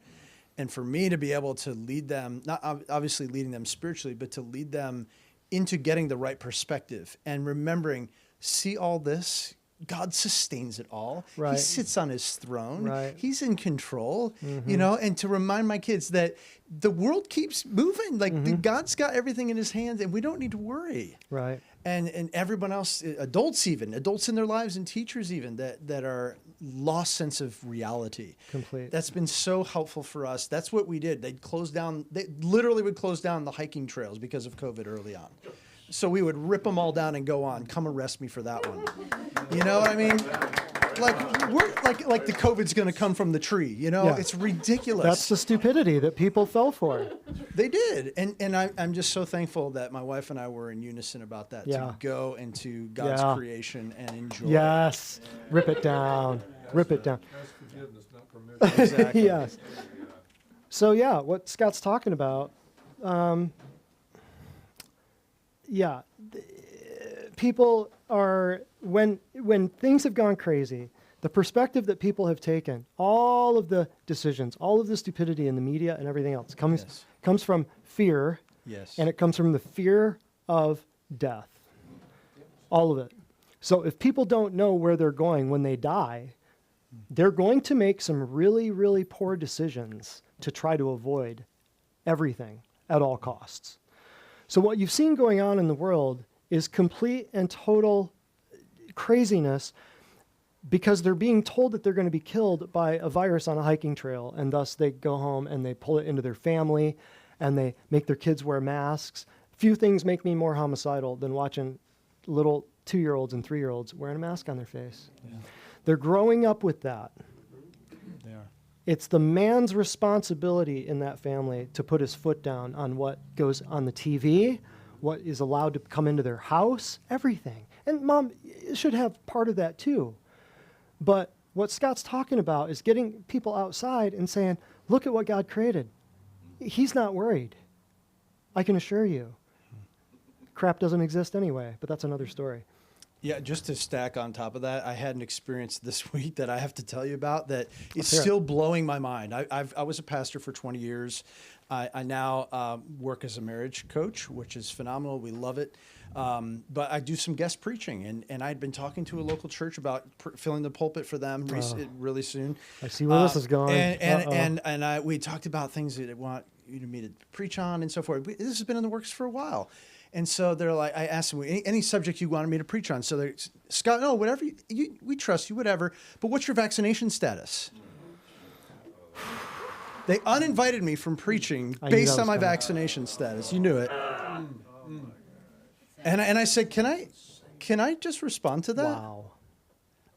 And for me to be able to lead them, not obviously leading them spiritually, but to lead them into getting the right perspective and remembering, see all this, God sustains it all. Right. He sits on his throne. Right. He's in control, you know, and to remind my kids that the world keeps moving. Like God's got everything in his hands and we don't need to worry. Right. And everyone else, adults in their lives and teachers even that are lost sense of reality. Complete. That's been so helpful for us. That's what we did. They literally would close down the hiking trails because of COVID early on. So we would rip them all down and go on. Come arrest me for that one. You know what I mean? Like the COVID's going to come from the tree. You know, It's ridiculous. That's the stupidity that people fell for. They did, and I'm just so thankful that my wife and I were in unison about that. Yeah. To go into God's creation and enjoy. Yes, rip it down. Rip it down. That's forgiveness, not permission. Exactly. Yes. So what Scott's talking about. People are, when things have gone crazy, the perspective that people have taken, all of the decisions, all of the stupidity in the media and everything else comes from fear. Yes. And it comes from the fear of death. All of it. So if people don't know where they're going when they die, they're going to make some really, really poor decisions to try to avoid everything at all costs. So what you've seen going on in the world is complete and total craziness because they're being told that they're going to be killed by a virus on a hiking trail, and thus they go home and they pull it into their family and they make their kids wear masks. Few things make me more homicidal than watching little 2-year-olds and 3-year-olds wearing a mask on their face. Yeah. They're growing up with that. They are. It's the man's responsibility in that family to put his foot down on what goes on the TV, what is allowed to come into their house, everything. And mom should have part of that too. But what Scott's talking about is getting people outside and saying, look at what God created. He's not worried. I can assure you. Crap doesn't exist anyway, but that's another story. Yeah, just to stack on top of that, I had an experience this week that I have to tell you about that is hear it. still blowing my mind. I was a pastor for 20 years. I now work as a marriage coach, which is phenomenal. We love it. But I do some guest preaching, and I'd been talking to a local church about filling the pulpit for them really soon. I see where this is going. And we talked about things that they want me to preach on and so forth. This has been in the works for a while. And so they're like, I asked them, any subject you wanted me to preach on. So they're, Scott, no, whatever, we trust you, whatever. But what's your vaccination status? They uninvited me from preaching based on my vaccination status. You knew it. And I said, can I just respond to that? Wow.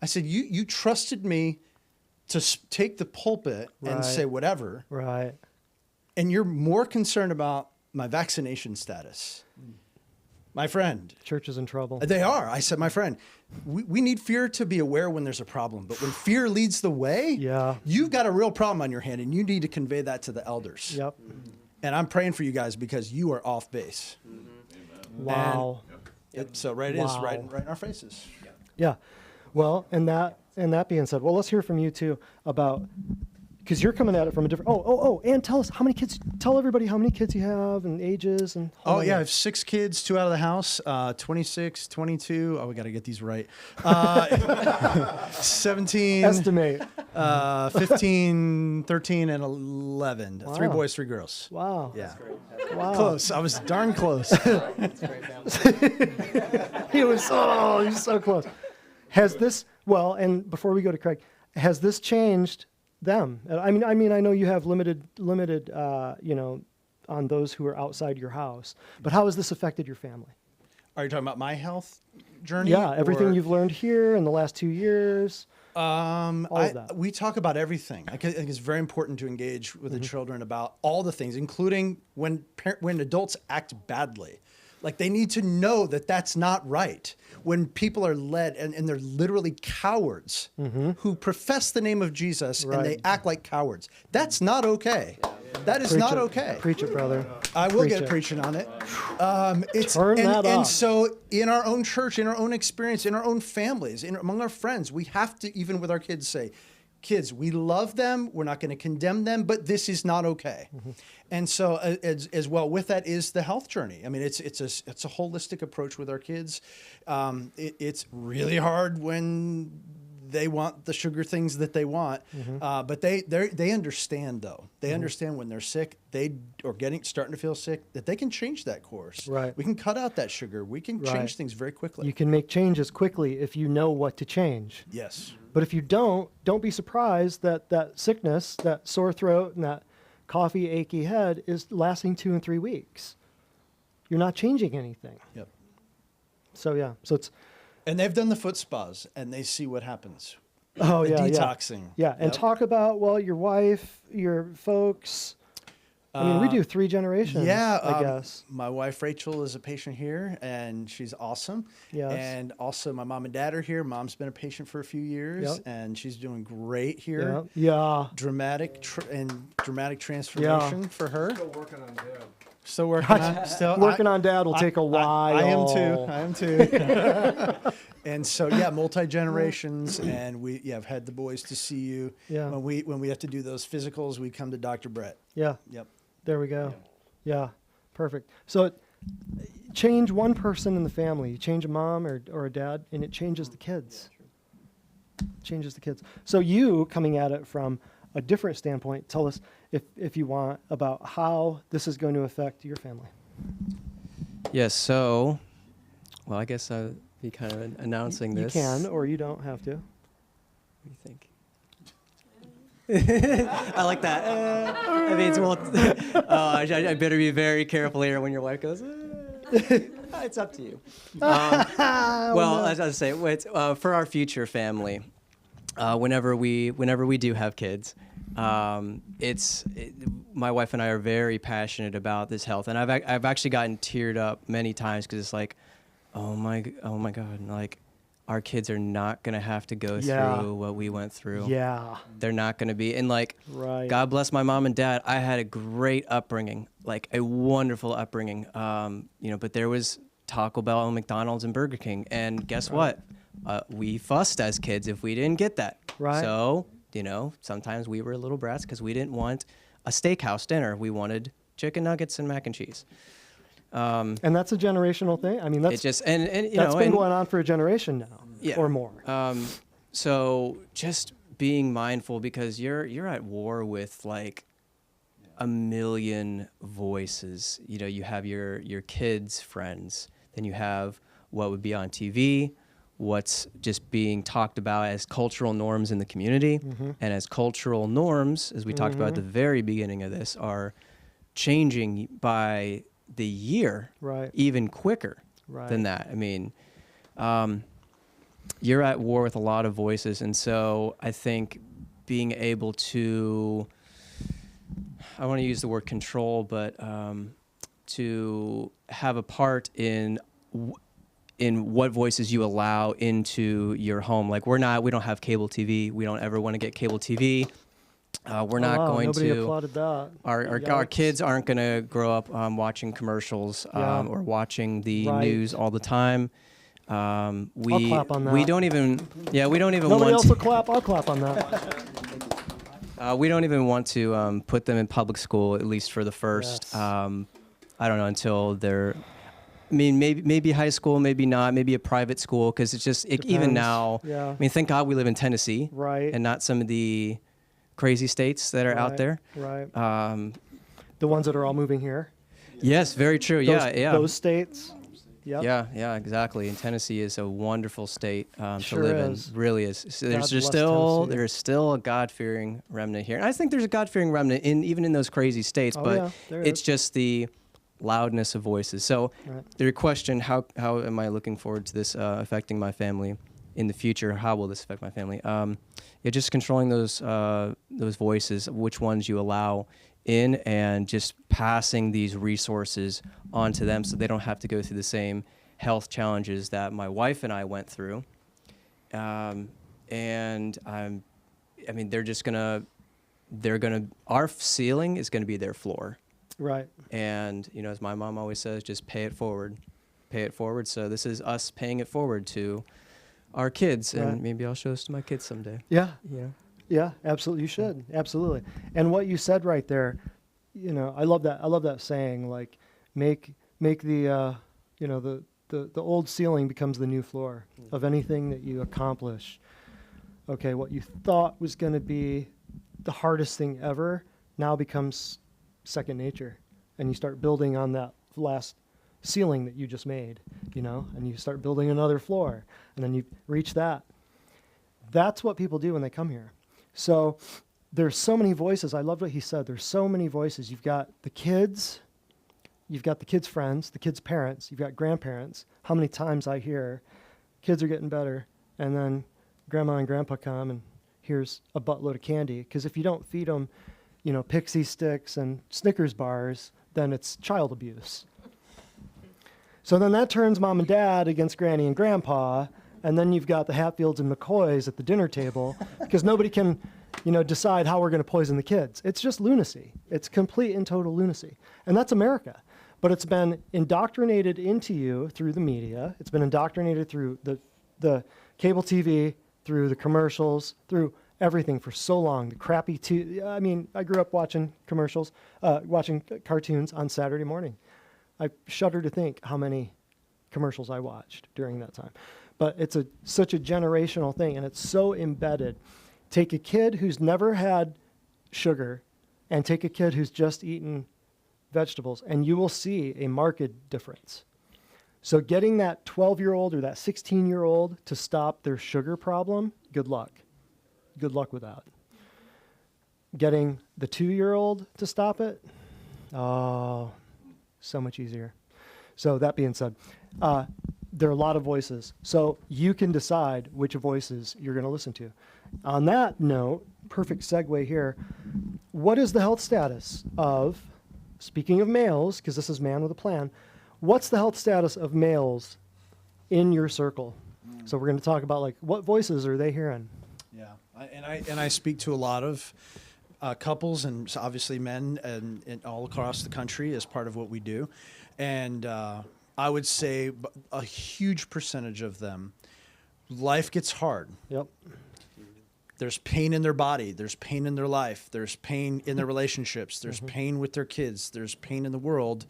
I said, you trusted me to take the pulpit and say whatever. Right. And you're more concerned about my vaccination status. My friend. Church is in trouble. They are. I said, my friend, we need fear to be aware when there's a problem. But when fear leads the way, you've got a real problem on your hand, and you need to convey that to the elders. Yep. And I'm praying for you guys because you are off base. Wow. So right it is, right in our faces. Yeah. Well, and that being said, well, let's hear from you too about, because you're coming at it from a different. And tell us how many kids. Tell everybody how many kids you have and ages and. I have 6 kids, 2 out of the house, 26, 22. Oh, we got to get these right. 17. Estimate. 15, 13, and 11. Wow. 3 boys, 3 girls. Wow. Yeah. Wow. Close. I was darn close. He was so close. Has this, and before we go to Craig, has this changed them? I mean, I know you have limited, on those who are outside your house, but how has this affected your family? Are you talking about my health journey? Yeah, everything you've learned here in the last 2 years. All of that. We talk about everything. I think it's very important to engage with the children about all the things, including when adults act badly. Like, they need to know that that's not right. When people are led, and they're literally cowards who profess the name of Jesus and they act like cowards. That's not okay. That is not okay. Preach it, brother. I will get preaching on it. Turn that and up. so in our own church, in our own experience, in our own families, among our friends, we have to, even with our kids, say, kids, we love them. We're not going to condemn them, but this is not okay. And so as well with that is the health journey. I mean, it's a holistic approach with our kids. It's really hard when they want the sugar things that they want, but they understand though. They understand when they're sick, starting to feel sick, that they can change that course. Right. We can cut out that sugar. We can change things very quickly. You can make changes quickly if you know what to change. Yes. But if you don't be surprised that sickness, that sore throat, and that coffee, achy head is lasting 2 and 3 weeks. You're not changing anything. Yep. So it's. And they've done the foot spas, and they see what happens. Oh, the yeah, detoxing. Yeah, and talk about, your wife, your folks. I mean, we do 3 generations, I guess. My wife, Rachel, is a patient here, and she's awesome. Yes. And also my mom and dad are here. Mom's been a patient for a few years, and she's doing great here. Yeah. Dramatic transformation for her. Still working on Dad. Still working on. Working on Dad will take a while. I am too. And so multi-generations, and I've had the boys to see you. Yeah. When we have to do those physicals, we come to Dr. Brett. Yeah. Yep. There we go. Yeah. Perfect. So change one person in the family. You change a mom or a dad, and it changes the kids. Changes the kids. So you coming at it from a different standpoint, tell us if you want about how this is going to affect your family. Yes. So Well, I guess I'll be kind of announcing You this. can, or you don't have to. What do you think? I like that. That means, well, I better be very careful here when your wife goes, it's up to you. Well, as I say, for our future family, whenever we do have kids, my wife and I are very passionate about this health, and I've actually gotten teared up many times because it's like, oh my God, like our kids are not gonna have to go through what we went through. Yeah. They're not gonna be, and like, Right. God bless my mom and dad. I had a great upbringing, like a wonderful upbringing. But there was Taco Bell and McDonald's and Burger King, and guess what? We fussed as kids if we didn't get that. Right. So, sometimes we were little brats because we didn't want a steakhouse dinner. We wanted chicken nuggets and mac and cheese. And that's a generational thing. I mean, that's been going on for a generation now, or more. So just being mindful, because you're at war with like a million voices. You have your kids' friends, then you have what would be on TV, what's just being talked about as cultural norms in the community, and as cultural norms, as we talked about at the very beginning of this, are changing by the year, Right. even quicker than that. I mean, you're at war with a lot of voices, and so I think being able to, I want to use the word control, but to have a part in what voices you allow into your home. Like we don't have cable TV. We don't ever want to get cable TV. We're not going nobody to. applauded that. Our kids aren't going to grow up watching commercials or watching the news all the time. I'll clap on that. We don't even. Yeah, we don't even. Nobody want else to, will clap. I'll clap on that. we don't even want to put them in public school, at least for the first. Yes. I don't know, until they're. I mean, maybe high school, maybe not, maybe a private school, because it's just even now. Yeah. I mean, thank God we live in Tennessee, Right. and not some of the crazy states that are out there. Right. The ones that are all moving here. Yes, very true. Those states. Yep. Yeah, exactly. And Tennessee is a wonderful state Sure to live is. in. Really is. So God bless Tennessee. there's still a God-fearing remnant here. And I think there's a God-fearing remnant even in those crazy states, Oh, but yeah, there it's is. just the loudness of voices. So Right. your question, how am I looking forward to this affecting my family in the future? How will this affect my family? Just controlling those voices, which ones you allow in, and just passing these resources on to them so they don't have to go through the same health challenges that my wife and I went through. Our ceiling is gonna be their floor. Right. And, as my mom always says, just pay it forward. Pay it forward. So this is us paying it forward to our kids. Right. And maybe I'll show this to my kids someday. Yeah. Yeah. Yeah, absolutely. You should. Absolutely. And what you said right there, I love that. I love that saying, like, make the, the old ceiling becomes the new floor of anything that you accomplish. Okay, what you thought was going to be the hardest thing ever now becomes second nature. And you start building on that last ceiling that you just made, and you start building another floor, and then you reach that. That's what people do when they come here. So there's so many voices. I loved what he said. There's so many voices. You've got the kids, friends, the kids' parents, you've got grandparents. How many times I hear kids are getting better, and then grandma and grandpa come and here's a buttload of candy. Because if you don't feed them, Pixie sticks and Snickers bars, then it's child abuse. So then that turns mom and dad against granny and grandpa, and then you've got the Hatfields and McCoys at the dinner table because nobody can, decide how we're going to poison the kids. It's just lunacy. It's complete and total lunacy. And that's America. But it's been indoctrinated into you through the media. It's been indoctrinated through the cable TV, through the commercials, through everything for so long. The crappy I grew up watching commercials, watching cartoons on Saturday morning. I shudder to think how many commercials I watched during that time. But it's such a generational thing, and it's so embedded. Take a kid who's never had sugar and take a kid who's just eaten vegetables, and you will see a marked difference. So getting that 12-year-old or that 16-year-old to stop their sugar problem, good luck. Good luck with that. Getting the 2-year-old to stop it, oh, so much easier. So that being said, there are a lot of voices. So you can decide which voices you're going to listen to. On that note, perfect segue here, what is the health status of, speaking of males, because this is Man with a Plan, what's the health status of males in your circle? So we're going to talk about, like, what voices are they hearing? Yeah, I speak to a lot of couples and obviously men and all across the country as part of what we do. And I would say a huge percentage of them, life gets hard. Yep. There's pain in their body. There's pain in their life. There's pain in their relationships. There's pain with their kids. There's pain in the world.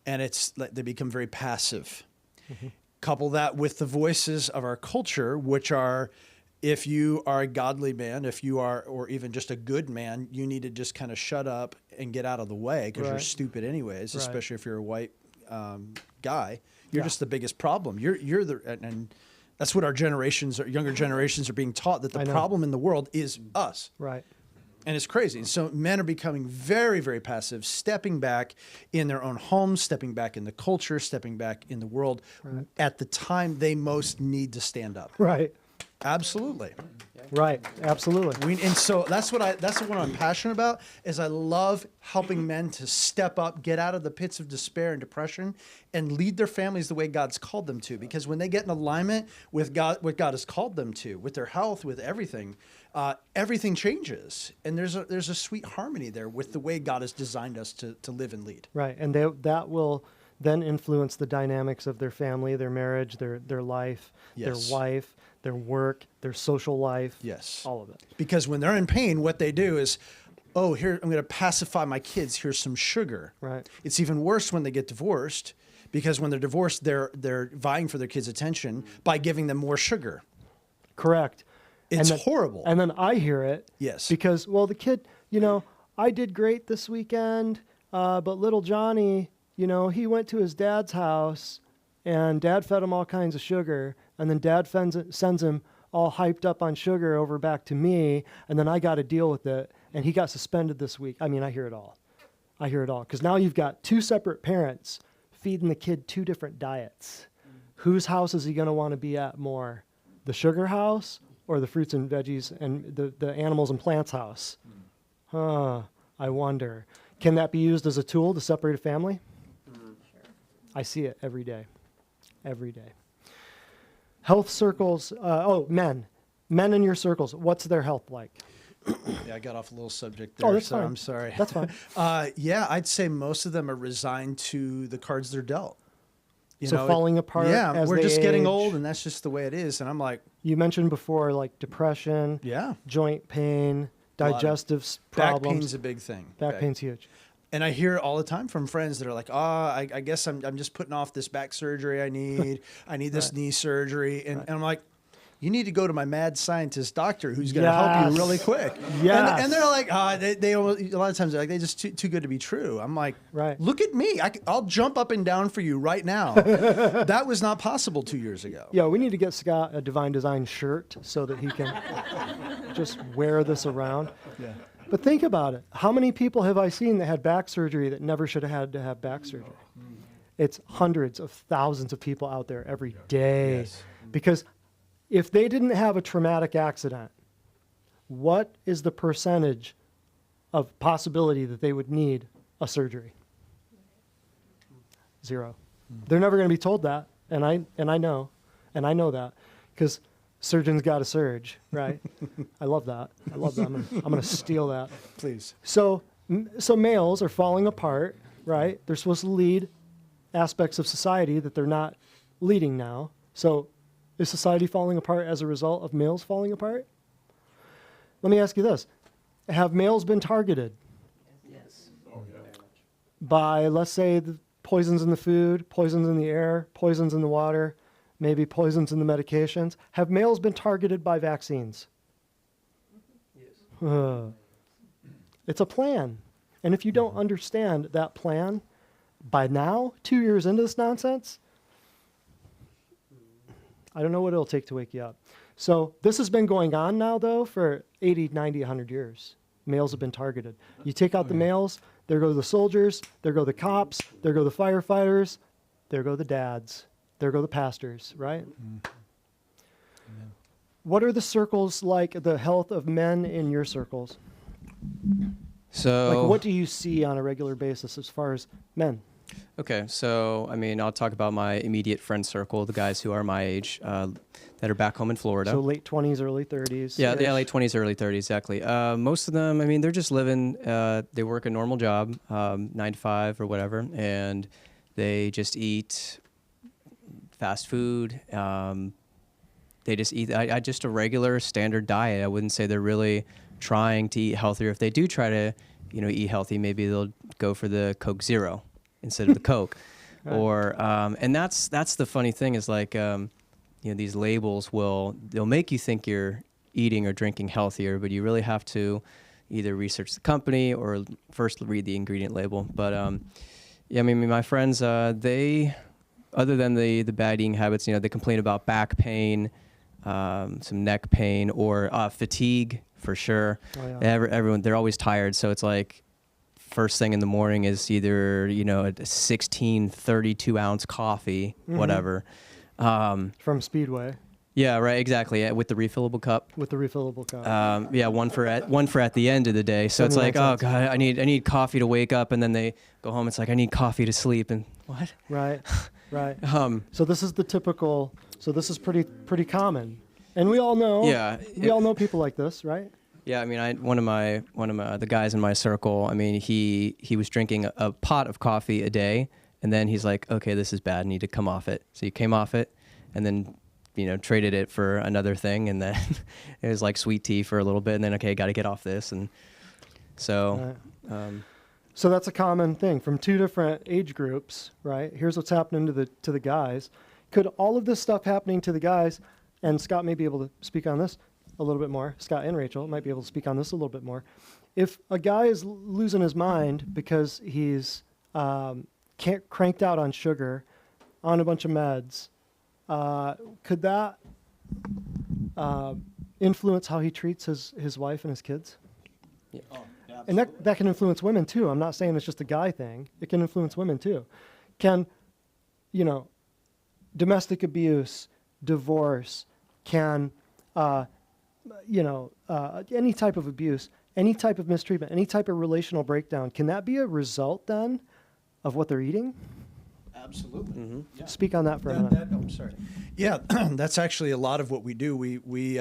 And it's like they become very passive. Couple that with the voices of our culture, which are, if you are a godly man, if you are, or even just a good man, you need to just kind of shut up and get out of the way because you're stupid anyways, especially if you're a white guy. You're just the biggest problem. You're the, and that's what our generations, or younger generations, are being taught, that the problem in the world is us. Right. And it's crazy. So men are becoming very, very passive, stepping back in their own homes, stepping back in the culture, stepping back in the world at the time they most need to stand up. Right. Absolutely. Right. Absolutely. And so that's what I'm passionate about, is I love helping men to step up, get out of the pits of despair and depression, and lead their families the way God's called them to. Because when they get in alignment with God, what God has called them to, with their health, with everything, everything changes. And there's a sweet harmony there with the way God has designed us to live and lead. Right. And that will then influence the dynamics of their family, their marriage, their life, their wife, their work, their social life. Yes. All of it. Because when they're in pain, what they do is, oh, here, I'm going to pacify my kids. Here's some sugar. Right. It's even worse when they get divorced, because when they're divorced, they're vying for their kids' attention by giving them more sugar. Correct. It's horrible. And then I hear it. Yes. Because, well, the kid, I did great this weekend, but little Johnny, he went to his dad's house and dad fed him all kinds of sugar. And then dad sends him all hyped up on sugar over back to me. And then I got to deal with it. And he got suspended this week. I mean, I hear it all. Because now you've got two separate parents feeding the kid two different diets. Whose house is he going to want to be at more? The sugar house or the fruits and veggies and the animals and plants house? I wonder. Can that be used as a tool to separate a family? Sure. I see it every day. Every day. Health circles, men in your circles, what's their health like? Yeah, I got off a little subject there, oh, that's so fine. I'm sorry. That's fine. Yeah, I'd say most of them are resigned to the cards they're dealt. Falling apart. Yeah, we're just getting age. old, and that's just the way it is. And I'm like, you mentioned before, like depression, joint pain, digestive problems. Back pain's a big thing. Back pain's huge. And I hear it all the time from friends that are like, I guess I'm just putting off this back surgery I need. I need this knee surgery. And I'm like, you need to go to my mad scientist doctor who's going to help you really quick. Yes. And they're like, they a lot of times they're like, they're just too good to be true. I'm like, look at me. I'll jump up and down for you right now. That was not possible 2 years ago. Yeah, we need to get Scott a Divine Design shirt so that he can just wear this around. Yeah. But think about it. How many people have I seen that had back surgery that never should have had to have back surgery? It's hundreds of thousands of people out there every day. Yes. Because if they didn't have a traumatic accident, what is the percentage of possibility that they would need a surgery? 0. They're never going to be told that, and I know that because surgeons got to surge, right? I love that. I'm going to steal that. Please. So males are falling apart, right? They're supposed to lead aspects of society that they're not leading now. So is society falling apart as a result of males falling apart? Let me ask you this. Have males been targeted? Yes. By, let's say, the poisons in the food, poisons in the air, poisons in the water, maybe poisons in the medications? Have males been targeted by vaccines? Yes. It's a plan. And if you don't understand that plan, by now, 2 years into this nonsense, I don't know what it'll take to wake you up. So this has been going on now, though, for 80, 90, 100 years. Males have been targeted. You take out the males, there go the soldiers, there go the cops, there go the firefighters, there go the dads, there go the pastors, right? What are the circles like, the health of men in your circles? So, Like, what do you see on a regular basis as far as men? okay, so I mean, I'll talk about my immediate friend circle, the guys who are my age, that are back home in Florida. So late 20s, early 30s. Yeah, late 20s, early 30s, exactly. Most of them, I mean, they're just living, they work a normal job, 9 to 5 or whatever, and they just eat fast food. They just eat just a regular standard diet. I wouldn't say they're really trying to eat healthier. If they do try to, eat healthy, maybe they'll go for the Coke Zero instead of the Coke. Right. Or, and that's the funny thing is like, these labels they'll make you think you're eating or drinking healthier, but you really have to either research the company or first read the ingredient label. But yeah, I mean, my friends, they, other than the bad eating habits, they complain about back pain, some neck pain, or fatigue for sure. Oh, yeah. Everyone, they're always tired. So it's like first thing in the morning is either, a 16, 32 ounce coffee, whatever. From Speedway Yeah, right, exactly. With the refillable cup. with the refillable cup. Yeah, one for at the end of the day. So it's like, 79 oh god, I need coffee to wake up, and then they go home. It's like I need coffee to sleep, and what? Right, right. Um, So this is the typical. So this is pretty common, and we all know. Yeah, we all know people like this, right? yeah. I mean, one of my the guys in my circle. I mean, he was drinking a pot of coffee a day, and then he's like, okay, this is bad. I need to come off it. So he came off it, and then traded it for another thing, and then it was like sweet tea for a little bit, and then okay, got to get off this, and so. Right. So that's a common thing from two different age groups, right? Here's what's happening to the guys. Could all of this stuff happening to the guys, and Scott may be able to speak on this a little bit more. Scott and Rachel might be able to speak on this a little bit more. If a guy is losing his mind because he's cranked out on sugar, on a bunch of meds, could that influence how he treats his wife and his kids? Yeah. And that can influence women too. I'm not saying it's just a guy thing. It can influence women too. Can, domestic abuse, divorce, can, any type of abuse, any type of mistreatment, any type of relational breakdown, can that be a result then of what they're eating? Absolutely. Mm-hmm. Yeah. Speak on that for a minute. I'm sorry. Yeah, that's actually a lot of what we do. We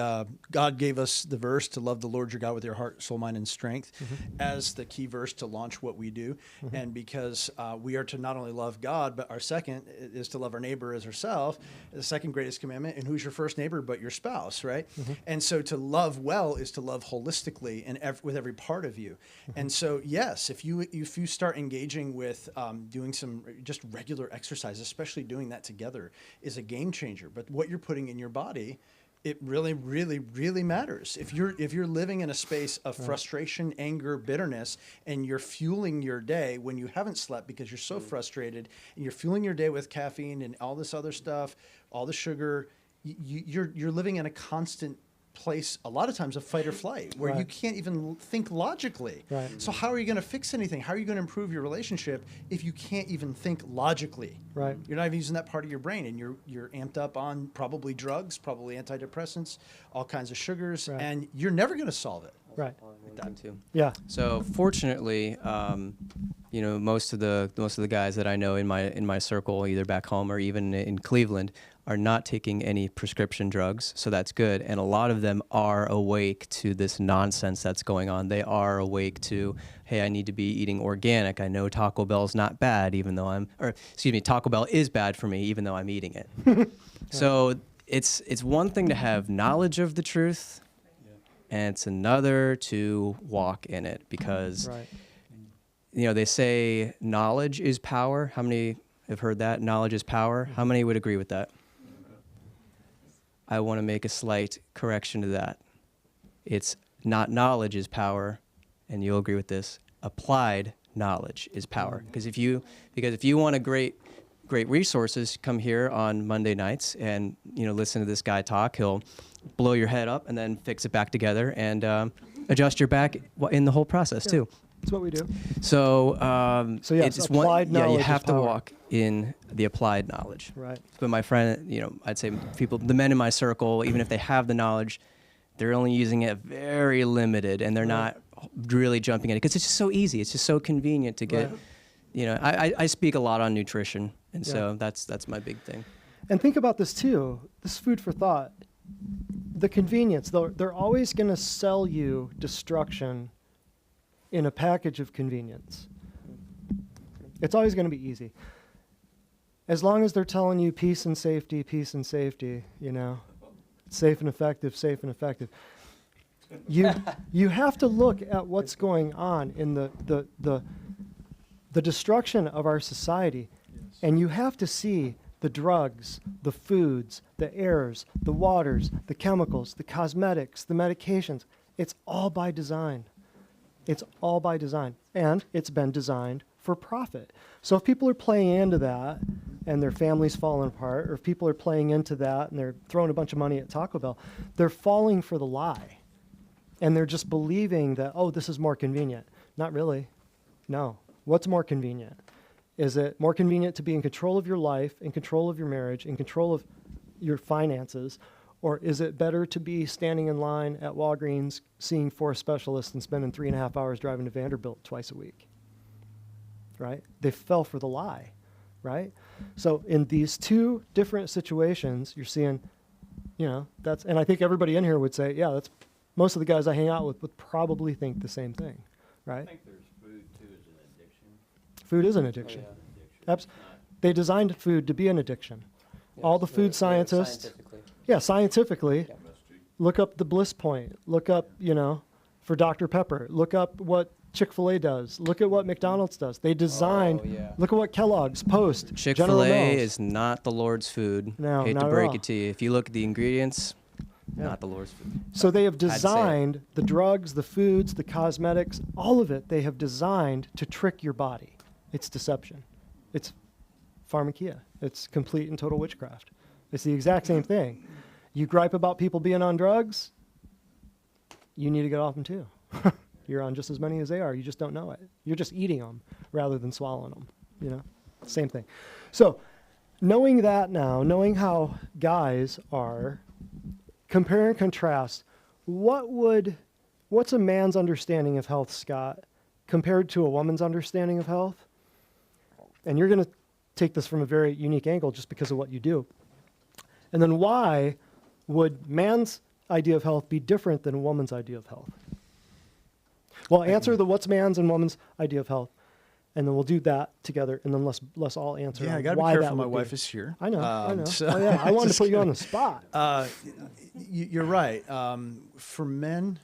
God gave us the verse to love the Lord your God with your heart, soul, mind, and strength as the key verse to launch what we do. And because we are to not only love God, but our second is to love our neighbor as ourselves, the second greatest commandment. And who's your first neighbor but your spouse, right? And so to love well is to love holistically and with every part of you. And so, yes, if you start engaging with doing some just regular exercise, especially doing that together, is a game changer. But what you're putting in your body, it really, really, really matters. If you're living in a space of frustration, anger, bitterness, and you're fueling your day when you haven't slept because you're so frustrated, and you're fueling your day with caffeine and all this other stuff, all the sugar, you're living in a constant place a lot of times of fight or flight where you can't even think logically. Right. So how are you going to fix anything? How are you going to improve your relationship if you can't even think logically? Right. You're not even using that part of your brain, and you're amped up on probably drugs, probably antidepressants, all kinds of sugars, and you're never going to solve it. Right. That too. Yeah. So fortunately, most of the guys that I know in my circle, either back home or even in Cleveland, are not taking any prescription drugs. So that's good. And a lot of them are awake to this nonsense that's going on. They are awake to, hey, I need to be eating organic. I know Taco Bell's not bad, Taco Bell is bad for me, even though I'm eating it. So it's one thing to have knowledge of the truth, and it's another to walk in it, because they say knowledge is power. How many have heard that? Knowledge is power. How many would agree with that? I want to make a slight correction to that. It's not knowledge is power, and you'll agree with this. Applied knowledge is power. Because if you want a great great resources. Come here on Monday nights and, listen to this guy talk. He'll blow your head up and then fix it back together and adjust your back in the whole process too. That's what we do. So, yes, it's applied you knowledge have is to power. walk in the applied knowledge. Right. But my friend, I'd say the men in my circle, even if they have the knowledge, they're only using it very limited, and they're not really jumping in it because it's just so easy. It's just so convenient to get. Right. I speak a lot on nutrition, and so that's my big thing. And think about this too. This is food for thought. The convenience, though, they're always going to sell you destruction in a package of convenience. It's always going to be easy. As long as they're telling you peace and safety, safe and effective, safe and effective. You have to look at what's going on in the destruction of our society, and you have to see the drugs, the foods, the airs, the waters, the chemicals, the cosmetics, the medications. It's all by design. It's all by design, and it's been designed for profit. So if people are playing into that and their family's falling apart, or if people are playing into that and they're throwing a bunch of money at Taco Bell, they're falling for the lie. And they're just believing that, oh, this is more convenient. Not really. No. What's more convenient? Is it more convenient to be in control of your life, in control of your marriage, in control of your finances? Or is it better to be standing in line at Walgreens, seeing 4 specialists and spending 3.5 hours driving to Vanderbilt twice a week? Right? They fell for the lie, right? So in these two different situations, you're seeing, that's, and I think everybody in here would say, yeah, that's, most of the guys I hang out with would probably think the same thing, right? I think there's food too as an addiction. Food is an addiction. Oh, yeah. They designed food to be an addiction. All the food scientists, scientifically, look up the bliss point, look up, for Dr. Pepper, look up what Chick-fil-A does, look at what McDonald's does. They designed, look at what Kellogg's, Post, General Chick-fil-A Mills. is not the Lord's food. No, Hate not to at break all. it to you. If you look at the ingredients, Yeah. not the Lord's food. So they have say it. designed the drugs, the foods, the cosmetics, all of it they have designed to trick your body. It's deception. It's pharmakia. It's complete and total witchcraft. It's the exact same thing. You gripe about people being on drugs, you need to get off them too. You're on just as many as they are. You just don't know it. You're just eating them rather than swallowing them. Same thing. So knowing that now, knowing how guys are, compare and contrast, what's a man's understanding of health, Scott, compared to a woman's understanding of health? And you're going to take this from a very unique angle just because of what you do. And then why would man's idea of health be different than a woman's idea of health? Well, answer the what's man's and woman's idea of health, and then we'll do that together, and then let's all answer. Yeah, on I got to be why careful. that My would wife be. is here. I know. I know. So Oh, yeah, I wanted to put you on the spot. You're right. For men,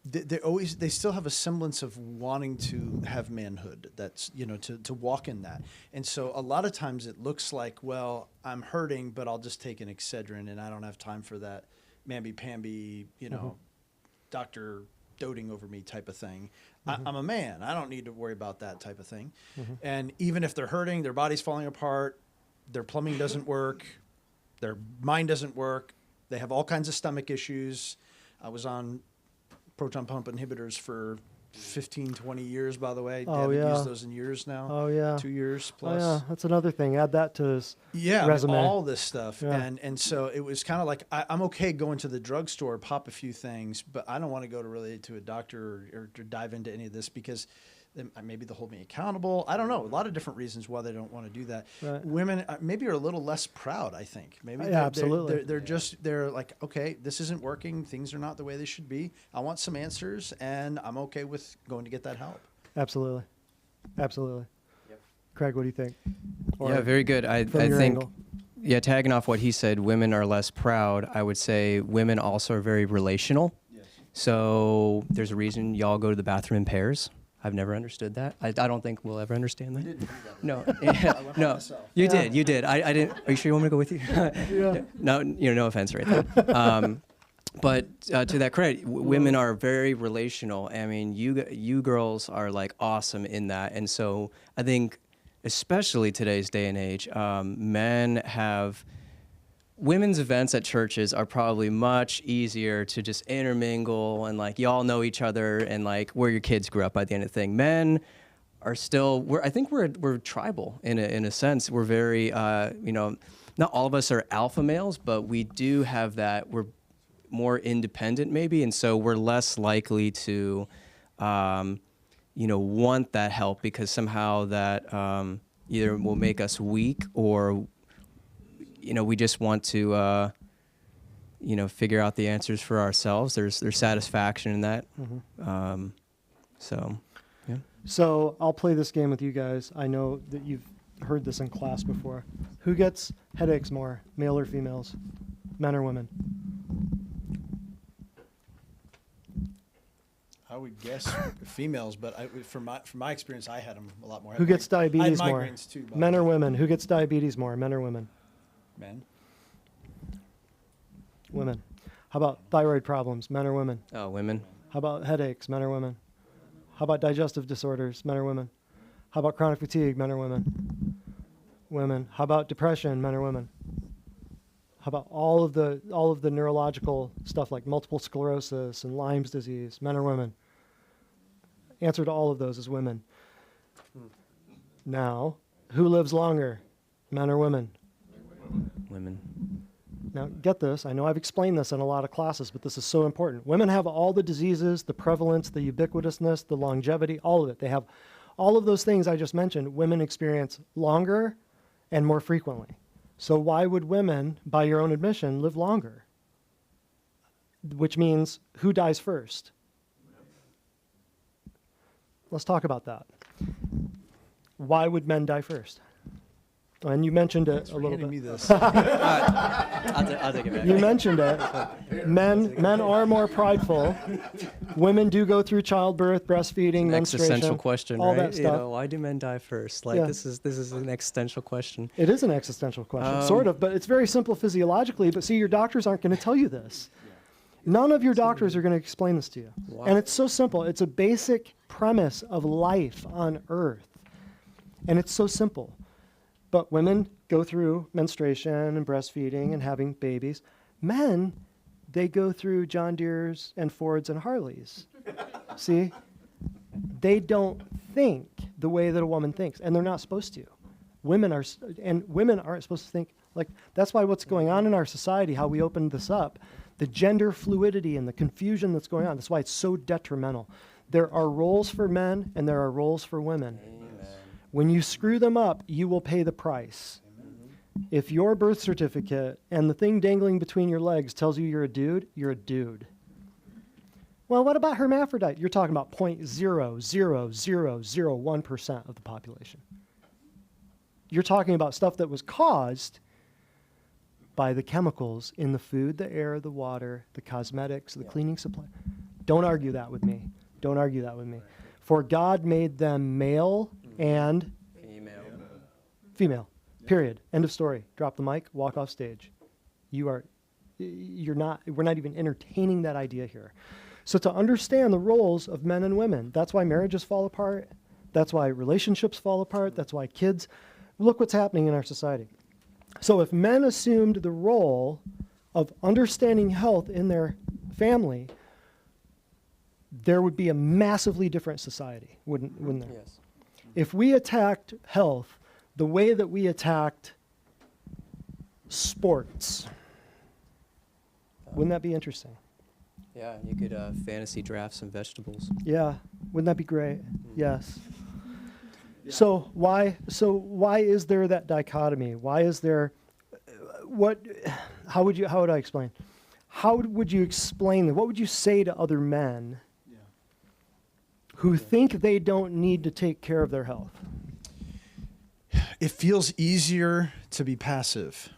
they still have a semblance of wanting to have manhood. That's to walk in that. And so a lot of times it looks like, well, I'm hurting, but I'll just take an Excedrin, and I don't have time for that mamby-pamby, doctor doting over me type of thing. I'm a man. I don't need to worry about that type of thing. And even if they're hurting, their body's falling apart, their plumbing doesn't work, their mind doesn't work, they have all kinds of stomach issues. I was on proton pump inhibitors for 15, 20 years, by the way. Oh, haven't yeah. used those in years now. Oh, yeah. 2 years Oh, plus. yeah, that's another thing. Add that to his resume. All this stuff. Yeah. And so it was kind of like, I'm okay going to the drugstore, pop a few things, but I don't want to go to a doctor or to dive into any of this because then maybe they'll hold me accountable. I don't know. A lot of different reasons why they don't want to do that. Right. Women maybe are a little less proud, I think. Maybe Yeah, they're- absolutely. they're like, okay, this isn't working. Things are not the way they should be. I want some answers, and I'm okay with going to get that help. Absolutely. Absolutely. Craig, what do you think? Or Yeah, very good. I from your think, angle? yeah, tagging off what he said, women are less proud. I would say women also are very relational. So there's a reason y'all go to the bathroom in pairs. I've never understood that. I don't think we'll ever understand that. No, no, you did. I didn't. Are you sure you want me to go with you? Yeah. No, no offense right there. But to that credit, women are very relational. I mean, you girls are like awesome in that, and so I think especially today's day and age, women's events at churches are probably much easier to just intermingle and like y'all know each other and like where your kids grew up by the end of the thing. Men are still, I think we're tribal in a sense. We're very, not all of us are alpha males, but we do have that. We're more independent maybe, and so we're less likely to, want that help because somehow that either will make us weak or we just want to, figure out the answers for ourselves. There's satisfaction in that. Mm-hmm. Yeah. So I'll play this game with you guys. I know that you've heard this in class before. Who gets headaches more, male or females, men or women? I would guess females, but from my experience, I had them a lot more. Who gets diabetes I had more, migraines too, men or women? Who gets diabetes more, men or women? Men. Women. How about thyroid problems, men or women? Oh, women. How about headaches, men or women? How about digestive disorders, men or women? How about chronic fatigue, men or women? Women. How about depression, men or women? How about all of the neurological stuff like multiple sclerosis and Lyme's disease, men or women? Answer to all of those is women. Now, who lives longer, men or women? Women. Now, get this. I know I've explained this in a lot of classes, but this is so important. Women have all the diseases, the prevalence, the ubiquitousness, the longevity, all of it. They have all of those things I just mentioned. Women experience longer and more frequently. So why would women, by your own admission, live longer? Which means, who dies first? Let's talk about that. Why would men die first? And you mentioned it a little bit. Me this. I'll take it back. You mentioned it. Men are more prideful. Women do go through childbirth, breastfeeding, menstruation. Existential question, all right? that stuff. Why do men die first? Like Yeah. this is an existential question. It is an existential question, sort of, but it's very simple physiologically. But see, your doctors aren't going to tell you this. None of your doctors are going to explain this to you. Wow. And it's so simple. It's a basic premise of life on Earth. And it's so simple. But women go through menstruation and breastfeeding and having babies. Men, they go through John Deere's and Fords and Harleys. See? They don't think the way that a woman thinks, and they're not supposed to. Women aren't supposed to think like, that's why what's going on in our society, how we opened this up, the gender fluidity and the confusion that's going on, that's why it's so detrimental. There are roles for men and there are roles for women. When you screw them up, you will pay the price. If your birth certificate and the thing dangling between your legs tells you you're a dude, you're a dude. Well, what about hermaphrodite? You're talking about 0.00001% of the population. You're talking about stuff that was caused by the chemicals in the food, the air, the water, the cosmetics, the cleaning supply. Don't argue that with me. Don't argue that with me. For God made them male and female. Period. End of story. Drop the mic, walk off stage. We're not even entertaining that idea here. So to understand the roles of men and women, that's why marriages fall apart. That's why relationships fall apart. That's why kids, look what's happening in our society. So if men assumed the role of understanding health in their family, there would be a massively different society, wouldn't there? Yes. If we attacked health the way that we attacked sports, wouldn't that be interesting? Yeah, you could fantasy draft some vegetables. Yeah, wouldn't that be great? Yes. So why is there that dichotomy? Why is there how would I explain? How would you explain that? What would you say to other men who think they don't need to take care of their health? It feels easier to be passive.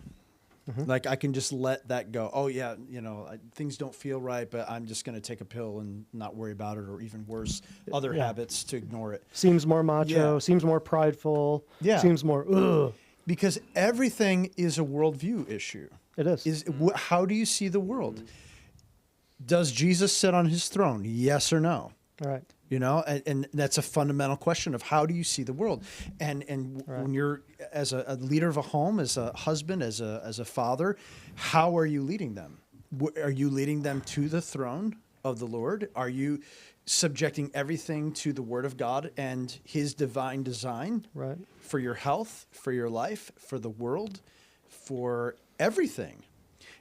Like I can just let that go. Oh yeah, things don't feel right, but I'm just going to take a pill and not worry about it, or even worse, other habits to ignore it. Seems more macho, seems more prideful, seems more ugh. Because everything is a worldview issue. It is. How do you see the world? Does Jesus sit on his throne? Yes or no? All right. You know, and that's a fundamental question of how do you see the world, and Right. when you're as a leader of a home, as a husband, as a father, how are you leading them? Are you leading them to the throne of the Lord? Are you subjecting everything to the Word of God and His divine design Right. for your health, for your life, for the world, for everything?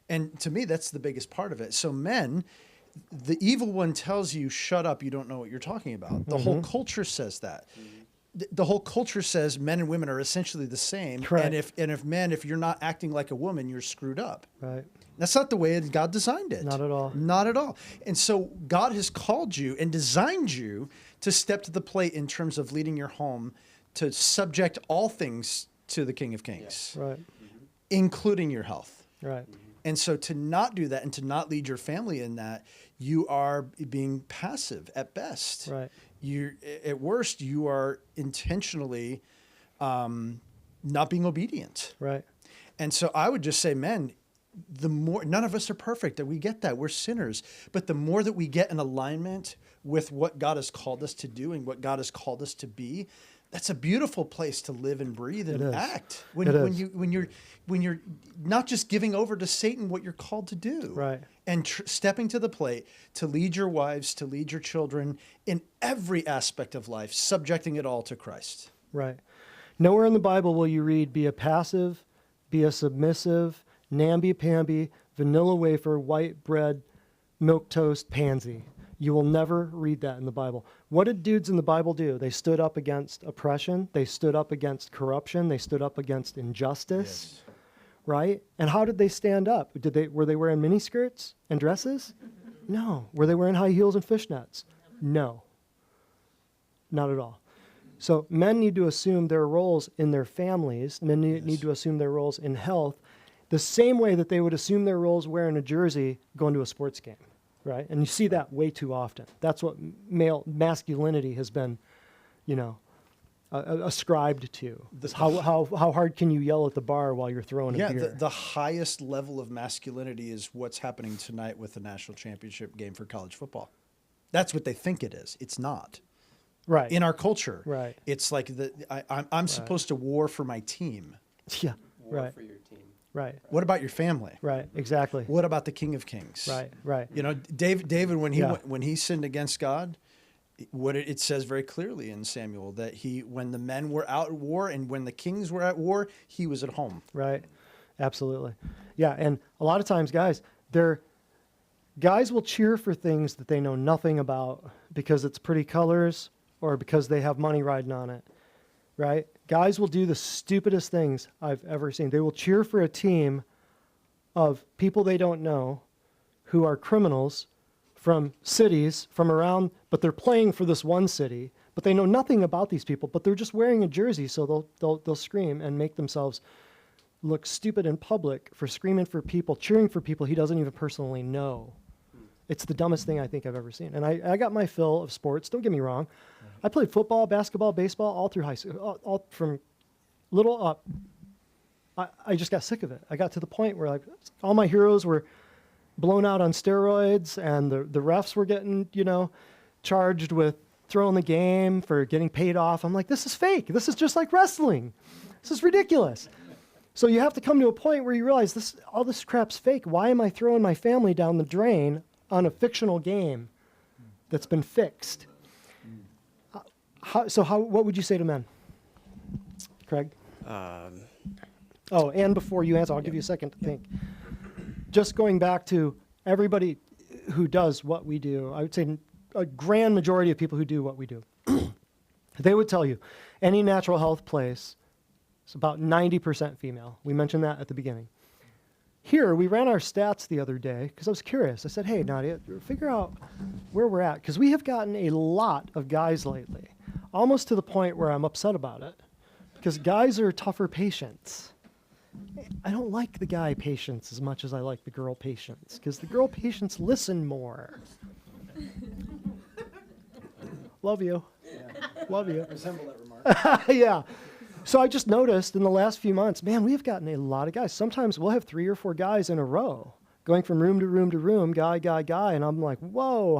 And to me, that's the biggest part of it. So men, the evil one tells you, shut up, you don't know what you're talking about. The whole culture says that. The whole culture says men and women are essentially the same. Right. And if you're not acting like a woman, you're screwed up. Right. That's not the way God designed it. Not at all. Not at all. And so God has called you and designed you to step to the plate in terms of leading your home, to subject all things to the King of Kings, Right. including your health. Right. And so to not do that and to not lead your family in that, you are being passive at best. Right. At worst, you are intentionally not being obedient. Right. And so I would just say, men, the more, none of us are perfect, we get that, we're sinners, but the more that we get in alignment with what God has called us to do and what God has called us to be, that's a beautiful place to live and breathe and It is. act. It is. When you're not just giving over to Satan what you're called to do, Right. and stepping to the plate to lead your wives, to lead your children in every aspect of life, subjecting it all to Christ. Right. Nowhere in the Bible will you read, be a passive, be a submissive, namby-pamby, vanilla wafer, white bread, milk toast, pansy. You will never read that in the Bible. What did dudes in the Bible do? They stood up against oppression. They stood up against corruption. They stood up against injustice. Right? And how did they stand up? Were they wearing miniskirts and dresses? No. Were they wearing high heels and fishnets? No. Not at all. So men need to assume their roles in their families. Men need to assume their roles in health the same way that they would assume their roles wearing a jersey going to a sports game, right? And you see that way too often. That's what male masculinity has been, ascribed to. How hard can you yell at the bar while you're throwing a beer? The highest level of masculinity is what's happening tonight with the national championship game for college football. That's what they think it is. It's not. Right. In our culture, Right. It's like I'm supposed to war for my team. Yeah. War Right. for your team. Right. What about your family? Right. Exactly. What about the King of Kings? Right. Right. David when he Yeah. when he sinned against God, it says very clearly in Samuel that when the men were out at war and when the kings were at war, he was at home. Right. Absolutely. Yeah. And a lot of times, guys will cheer for things that they know nothing about because it's pretty colors or because they have money riding on it. Right? Guys will do the stupidest things I've ever seen. They will cheer for a team of people they don't know who are criminals from cities from around, but they're playing for this one city, but they know nothing about these people, but they're just wearing a jersey, so they'll scream and make themselves look stupid in public for screaming for people, cheering for people he doesn't even personally know. It's the dumbest thing I think I've ever seen. And I got my fill of sports, don't get me wrong. I played football, basketball, baseball, all through high school, all from little up. I just got sick of it. I got to the point where all my heroes were blown out on steroids, and the refs were getting, charged with throwing the game for getting paid off. I'm like, this is fake. This is just like wrestling. This is ridiculous. So you have to come to a point where you realize all this crap's fake. Why am I throwing my family down the drain on a fictional game that's been fixed? What would you say to men? Craig? And before you answer, I'll give you a second to think. Just going back to everybody who does what we do, I would say a grand majority of people who do what we do, they would tell you any natural health place is about 90% female. We mentioned that at the beginning. Here, we ran our stats the other day because I was curious. I said, hey, Nadia, figure out where we're at, because we have gotten a lot of guys lately, almost to the point where I'm upset about it, because guys are tougher patients. I don't like the guy patients as much as I like the girl patients, because the girl patients listen more. Love you. Yeah. Love you. Resemble that remark. Yeah. So I just noticed in the last few months, man, we've gotten a lot of guys. Sometimes we'll have 3 or 4 guys in a row going from room to room to room, guy, and I'm like, whoa,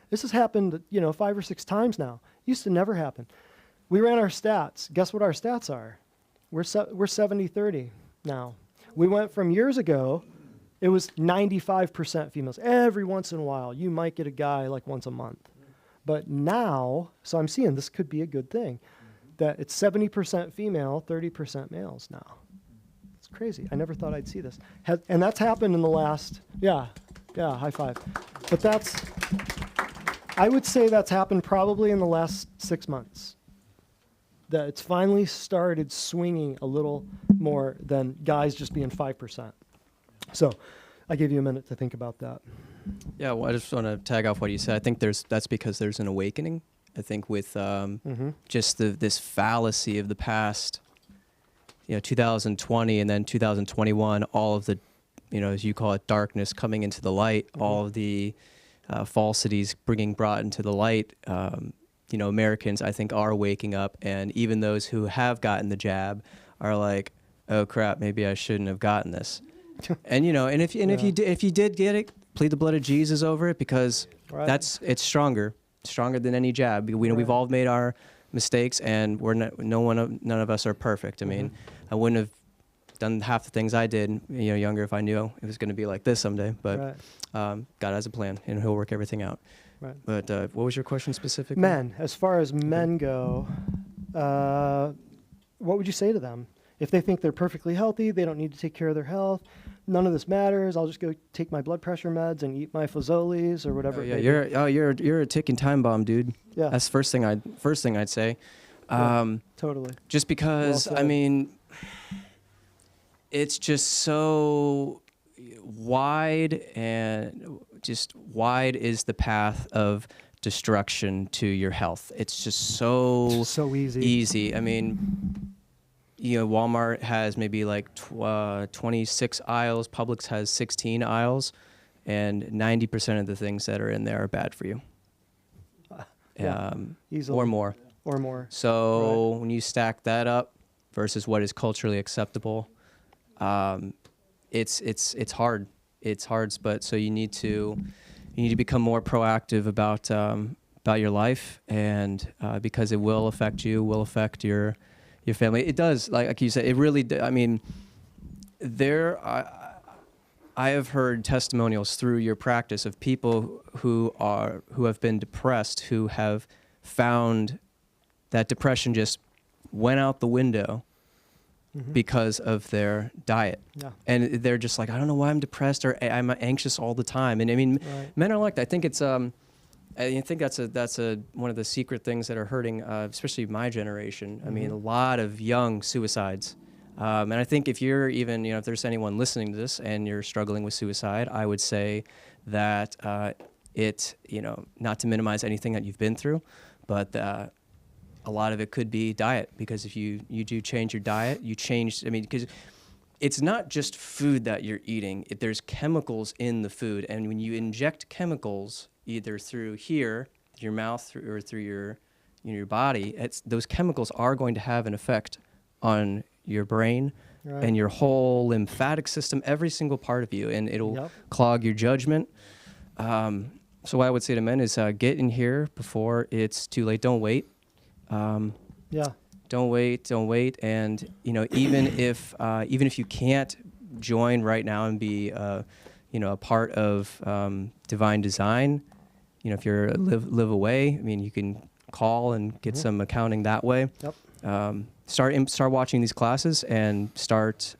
This has happened, 5 or 6 times now. Used to never happen. We ran our stats. Guess what our stats are? We're 70-30 now. We went from years ago, it was 95% females. Every once in a while, you might get a guy like once a month. But now, so I'm seeing this could be a good thing, that it's 70% female, 30% males now. It's crazy. I never thought I'd see this. And that's happened in the last, high five. But I would say that's happened probably in the last 6 months. That it's finally started swinging a little more than guys just being 5%. So I gave you a minute to think about that. Yeah, well, I just want to tag off what you said. I think that's because there's an awakening. I think with just this fallacy of the past, 2020 and then 2021, all of the, as you call it, darkness coming into the light, all of the falsities brought into the light. Americans, I think, are waking up, and even those who have gotten the jab are like, oh crap, maybe I shouldn't have gotten this. And if you did get it, plead the blood of Jesus over it, because it's stronger than any jab. We've all made our mistakes, and none of us are perfect. I mean, I wouldn't have done half the things I did, younger, if I knew it was going to be like this someday. But God has a plan, and He'll work everything out. Right. But what was your question specifically? Men, as far as men go, what would you say to them? If they think they're perfectly healthy, they don't need to take care of their health, none of this matters, I'll just go take my blood pressure meds and eat my Fazoli's or whatever. You're a ticking time bomb, dude. Yeah. That's the first thing I'd say. Totally. Just because, it's just so wide, and just wide is the path of destruction to your health. It's just so easy. I mean, Walmart has maybe like 26 aisles. Publix has 16 aisles, and 90% of the things that are in there are bad for you. Or more. Or more. So when you stack that up versus what is culturally acceptable, it's hard. It's hard, but so you need to become more proactive about your life, and because it will affect you, will affect your family. It does, like you said, it really. I mean, I have heard testimonials through your practice of people who have been depressed, who have found that depression just went out the window because of their diet. Yeah. And they're just like, I don't know why I'm depressed, or I'm anxious all the time. And I mean, men are like that. I think it's I think that's one of the secret things that are hurting, especially my generation. I mean, a lot of young suicides. And I think if you're even, if there's anyone listening to this and you're struggling with suicide, I would say that not to minimize anything that you've been through, but a lot of it could be diet, because if you do change your diet, because it's not just food that you're eating. There's chemicals in the food, and when you inject chemicals either through your mouth, or through your body, those chemicals are going to have an effect on your brain and your whole lymphatic system, every single part of you, and it'll clog your judgment. So what I would say to men is get in here before it's too late. Don't wait. Don't wait. And even if you can't join right now and be a part of divine design, if you're live away, I mean, you can call and get some accounting that way. Start watching these classes and start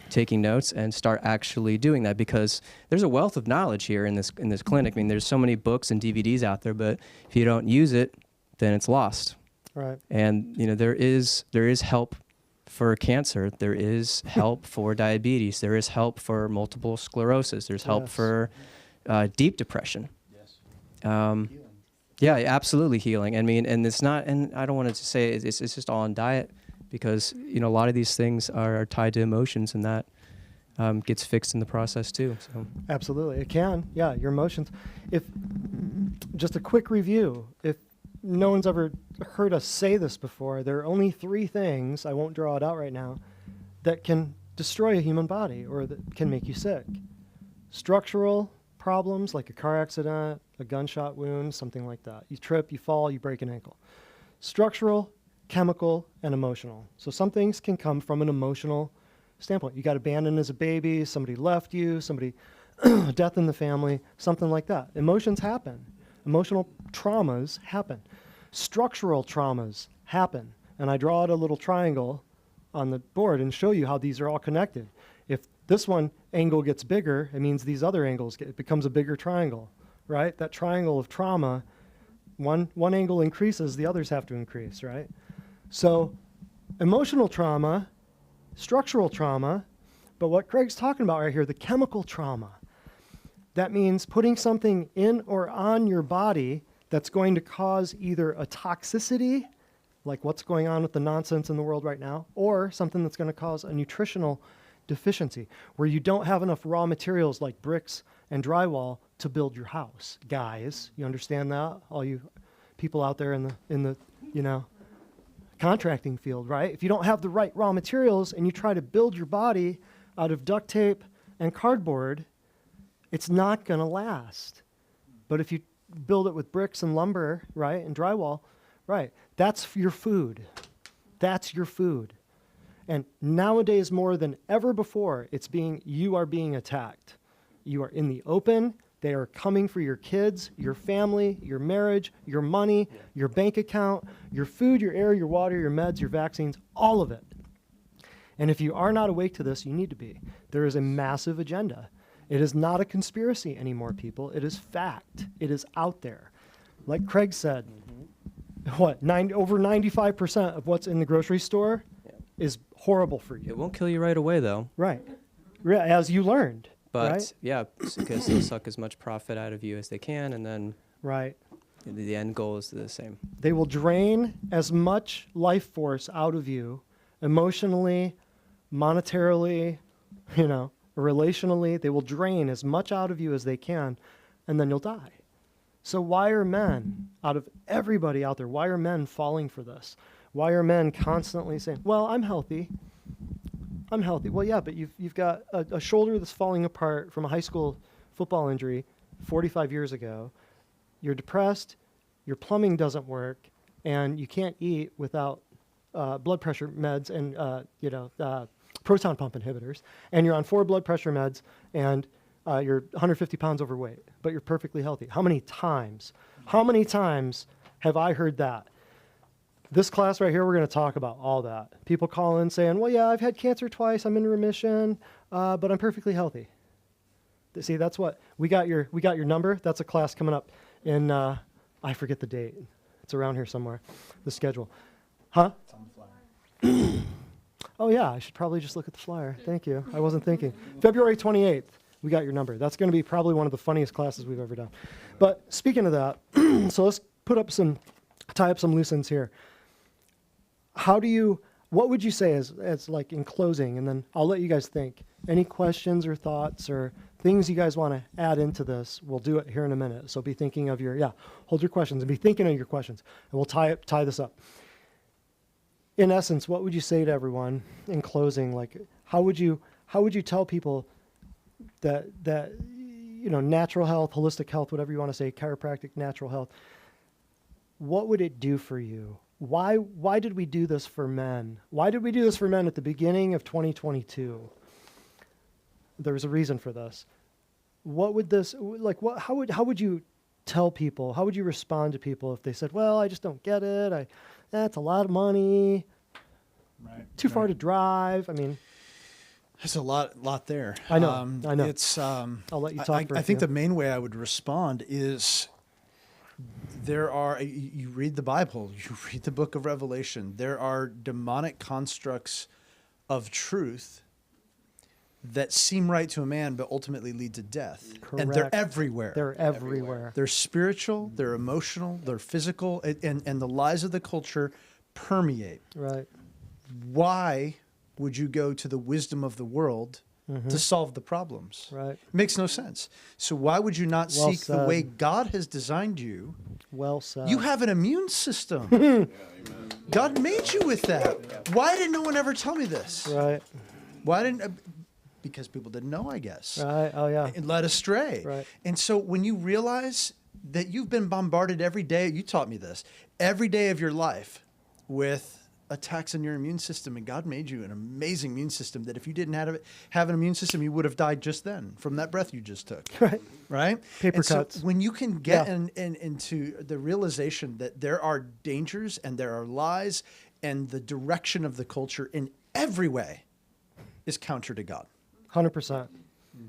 taking notes and start actually doing that, because there's a wealth of knowledge here in this clinic. I mean, there's so many books and DVDs out there, but if you don't use it, then it's lost. Right. And there is help for cancer. There is help for diabetes. There is help for multiple sclerosis. There's help for deep depression. Yes. Yeah, absolutely healing. I mean, and it's not, and I don't want to say it's just all on diet, because a lot of these things are tied to emotions, and that gets fixed in the process too. So. Absolutely, it can. Yeah, your emotions. If just a quick review, if no one's ever heard us say this before, there are only 3 things, I won't draw it out right now, that can destroy a human body or that can make you sick: structural problems like a car accident, a gunshot wound, something like that. You trip, you fall, you break an ankle. Structural, chemical, and emotional. So some things can come from an emotional standpoint. You got abandoned as a baby, somebody left you, somebody, death in the family, something like that. Emotions happen. Emotional traumas happen. Structural traumas happen. And I draw out a little triangle on the board and show you how these are all connected. If this one angle gets bigger, it means these other angles it becomes a bigger triangle, right? That triangle of trauma, one angle increases, the others have to increase, right? So emotional trauma, structural trauma, but what Craig's talking about right here, the chemical trauma. That means putting something in or on your body that's going to cause either a toxicity, like what's going on with the nonsense in the world right now, or something that's going to cause a nutritional deficiency, where you don't have enough raw materials like bricks and drywall to build your house. Guys, you understand that? All you people out there in the contracting field, right? If you don't have the right raw materials and you try to build your body out of duct tape and cardboard, it's not going to last. But if you build it with bricks and lumber, right, and drywall, right, that's your food. That's your food. And nowadays, more than ever before, you are being attacked. You are in the open. They are coming for your kids, your family, your marriage, your money, your bank account, your food, your air, your water, your meds, your vaccines, all of it. And if you are not awake to this, you need to be. There is a massive agenda. It is not a conspiracy anymore, people. It is fact. It is out there. Like Craig said, over 95% of what's in the grocery store is horrible for you. It won't kill you right away, though. Right. As you learned. But right? yeah, because they'll suck as much profit out of you as they can, and then right. The end goal is the same. They will drain as much life force out of you emotionally, monetarily, relationally. They will drain as much out of you as they can, and then you'll die. So why are men, out of everybody out there, why are men falling for this? Why are men constantly saying, well, I'm healthy. I'm healthy. Well, yeah, but you've got a shoulder that's falling apart from a high school football injury 45 years ago. You're depressed, your plumbing doesn't work, and you can't eat without blood pressure meds and proton pump inhibitors, and you're on 4 blood pressure meds, and you're 150 pounds overweight, but you're perfectly healthy. How many times have I heard that? This class right here, we're going to talk about all that. People call in saying, well, yeah, I've had cancer twice, I'm in remission, but I'm perfectly healthy. See, that's what, we got your number. That's a class coming up in, I forget the date. It's around here somewhere, the schedule. Huh? It's on the flyer. Oh, yeah, I should probably just look at the flyer. Thank you. I wasn't thinking. February 28th, we got your number. That's going to be probably one of the funniest classes we've ever done. But speaking of that, so let's tie up some loose ends here. What would you say as like in closing, and then I'll let you guys think. Any questions or thoughts or things you guys want to add into this? We'll do it here in a minute. So be thinking of hold your questions and be thinking of your questions, and we'll tie this up. In essence, what would you say to everyone in closing? Like, how would you tell people that natural health, holistic health, whatever you want to say, chiropractic, natural health, what would it do for you? Why did we do this for men? Why did we do this for men at the beginning of 2022? There was a reason for this. What would this how would you tell people? How would you respond to people if they said, "Well, I just don't get it. That's a lot of money. Right. Too far to drive." I mean, there's a lot there. I know. It's. I'll let you talk. I think the main way I would respond is you read the Bible, you read the book of Revelation. There are demonic constructs of truth that seem right to a man, but ultimately lead to death. Correct. And they're everywhere. They're everywhere. They're spiritual, they're emotional, they're physical, and the lies of the culture permeate. Right. Why would you go to the wisdom of the world to solve the problems? Right. It makes no sense. So why would you not Well seek said. the way God has designed you? Well said. You have an immune system. God made you with that. Why did no one ever tell me this? Right. Why didn't because people didn't know, I guess. Right. Oh, yeah. And led astray. Right. And so when you realize that you've been bombarded every day, you taught me this, every day of your life with attacks on your immune system, and God made you an amazing immune system that if you didn't have an immune system, you would have died just then from that breath you just took. Right. Right? Paper And cuts. so when you can get Yeah. into the realization that there are dangers and there are lies, and the direction of the culture in every way is counter to God. 100%.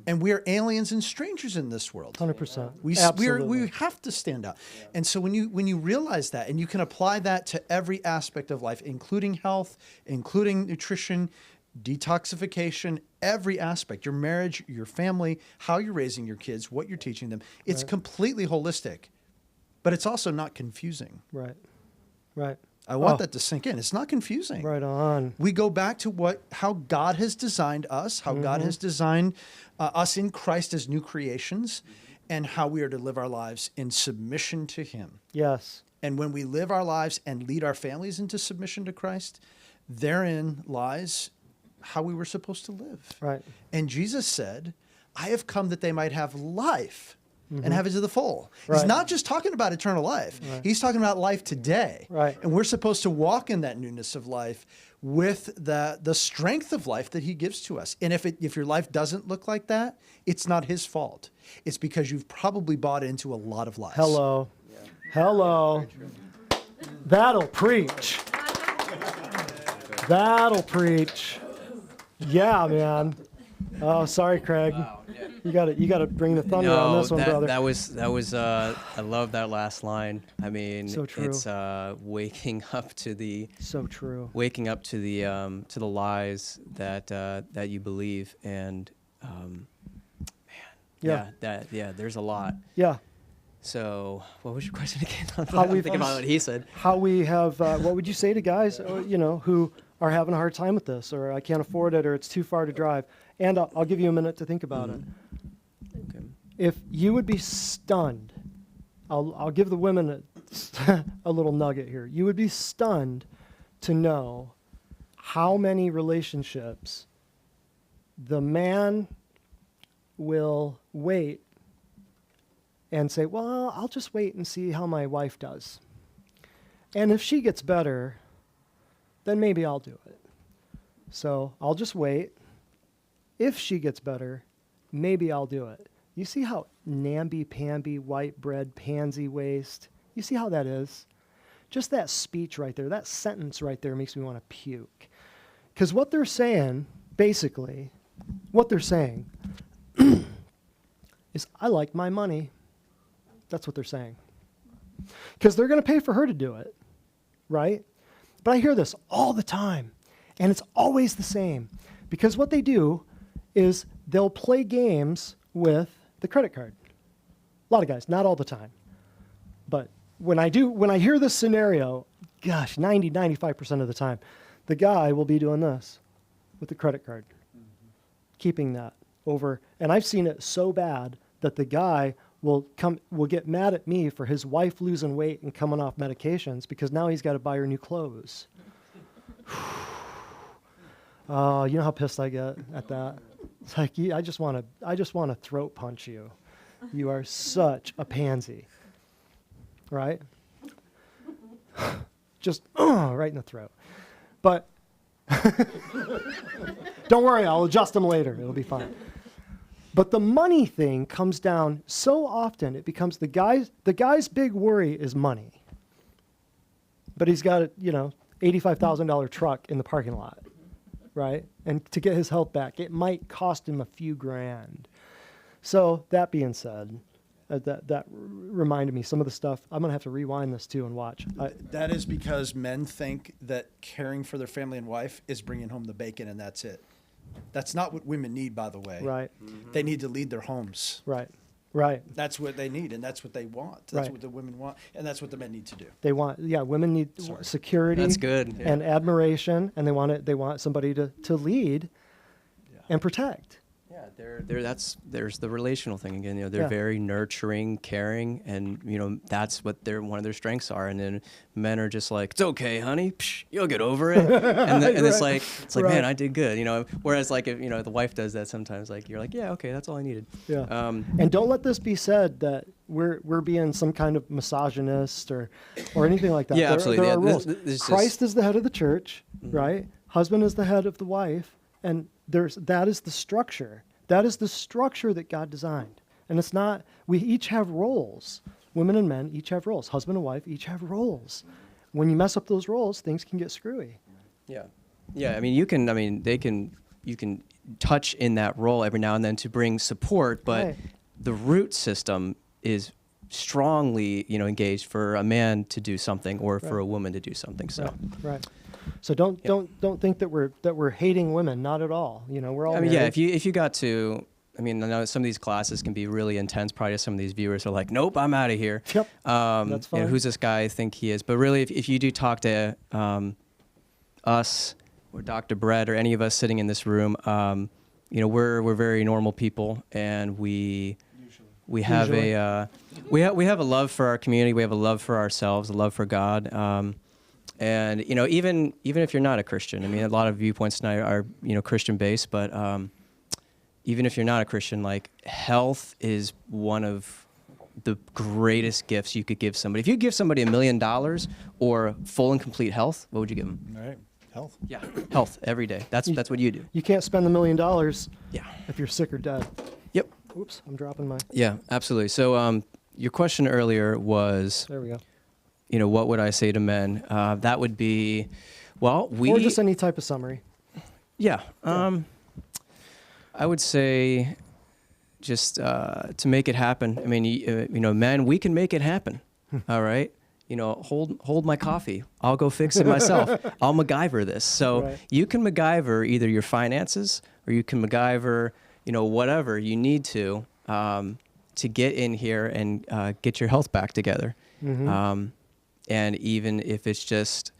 And we are aliens and strangers in this world. 100%. We Absolutely. have to stand out. And so when you realize that, and you can apply that to every aspect of life, including health, including nutrition, detoxification, every aspect, your marriage, your family, how you're raising your kids, what you're teaching them, it's completely holistic. But it's also not confusing. Right. Right. I want that to sink in. It's not confusing. Right on. We go back to how God has designed us, how God has designed us in Christ as new creations, and how we are to live our lives in submission to Him. Yes. And when we live our lives and lead our families into submission to Christ, therein lies how we were supposed to live. Right. And Jesus said, I have come that they might have life and have it to the full. Right. He's not just talking about eternal life. Right. He's talking about life today. Right. And we're supposed to walk in that newness of life with the strength of life that He gives to us. And if your life doesn't look like that, it's not His fault. It's because you've probably bought into a lot of lies. Hello. Hello. That'll preach. That'll preach. Yeah, man. Oh, sorry, Craig. You got to bring the thunder on this one, brother. That was I love that last line. I mean, So true. it's waking up to the So true. waking up to the lies that you believe, and man, Yeah. there's a lot. Yeah. So, what was your question again? How I'm we've- thinking about what he said. How we have, what would you say to guys, who are having a hard time with this, or I can't afford it, or it's too far to drive? And I'll give you a minute to think about it. Okay. If you would be stunned, I'll give the women a little nugget here. You would be stunned to know how many relationships the man will wait and say, well, I'll just wait and see how my wife does. And if she gets better, then maybe I'll do it. So I'll just wait. If she gets better, maybe I'll do it. You see how namby-pamby, white bread, pansy waist, you see how that is? Just that speech right there, that sentence right there makes me want to puke. Because what they're saying, basically, what they're saying is, I like my money. That's what they're saying. Because they're going to pay for her to do it, right? But I hear this all the time, and it's always the same. Because what they do is they'll play games with the credit card. A lot of guys, not all the time. But when I hear this scenario, gosh, 95% of the time, the guy will be doing this with the credit card, keeping that over. And I've seen it so bad that the guy will get mad at me for his wife losing weight and coming off medications because now he's got to buy her new clothes. Oh, you know how pissed I get at that? It's like, I just want to throat punch you. You are such a pansy. Right? Just right in the throat. But don't worry, I'll adjust them later. It'll be fine. But the money thing comes down so often, it becomes the guy's big worry is money. But he's got a, $85,000 truck in the parking lot, right? And to get his health back, it might cost him a few grand. So that being said, that reminded me some of the stuff. I'm going to have to rewind this too and watch. That is because men think that caring for their family and wife is bringing home the bacon and that's it. That's not what women need, by the way. Right. They need to lead their homes. Right. Right. That's what they need, and that's what they want. That's Right. what the women want, and that's what the men need to do. They want, women need security. That's good. Yeah. And admiration, and they want somebody to lead and protect. Yeah. there's the relational thing again. You know, they're Yeah. very nurturing, caring, and you know that's what one of their strengths are. And then men are just like, it's okay, honey, psh, you'll get over it. And it's like Right. man, I did good. You know, whereas like if you know the wife does that sometimes, like you're like, yeah, okay, that's all I needed. Yeah. And don't let this be said that we're being some kind of misogynist or anything like that. Yeah, absolutely. There are Yeah, rules. this Christ is the head of the church, right? Husband is the head of the wife, and that is the structure. That is the structure that God designed. And it's not, we each have roles. Women and men each have roles. Husband and wife each have roles. When you mess up those roles, things can get screwy. Yeah. Yeah, I mean, you can touch in that role every now and then to bring support, but Right. the root system is strongly, you know, engaged for a man to do something or for Right. a woman to do something. So, Right. So don't think that we're hating women. Not at all. You know, we're all I mean, yeah, married. if you got to, I mean, I know some of these classes can be really intense. Probably some of these viewers are like, nope, I'm out of here. Yep. That's You know, fine. who's this guy I think he is? But really, if you do talk to us or Dr. Brett or any of us sitting in this room, you know, we're very normal people, and we have Usually. we have a love for our community. We have a love for ourselves, a love for God. And you know, even if you're not a Christian, I mean, a lot of viewpoints tonight are you know Christian based, but even if you're not a Christian, like health is one of the greatest gifts you could give somebody. If you give somebody $1 million or full and complete health, what would you give them? All right. Health. Yeah, health every day. That's what you do. You can't spend $1 million Yeah. if you're sick or dead. Yep. Oops, I'm dropping my. Yeah, absolutely. So your question earlier was, There we go. you know, what would I say to men? That would be, well, Or just any type of summary. yeah. I would say just to make it happen. I mean, you know, men, we can make it happen. All right. You know, hold my coffee. I'll go fix it myself. I'll MacGyver this. So Right. you can MacGyver either your finances or you can MacGyver, you know, whatever you need to get in here and get your health back together. Mm-hmm. And even if it's just,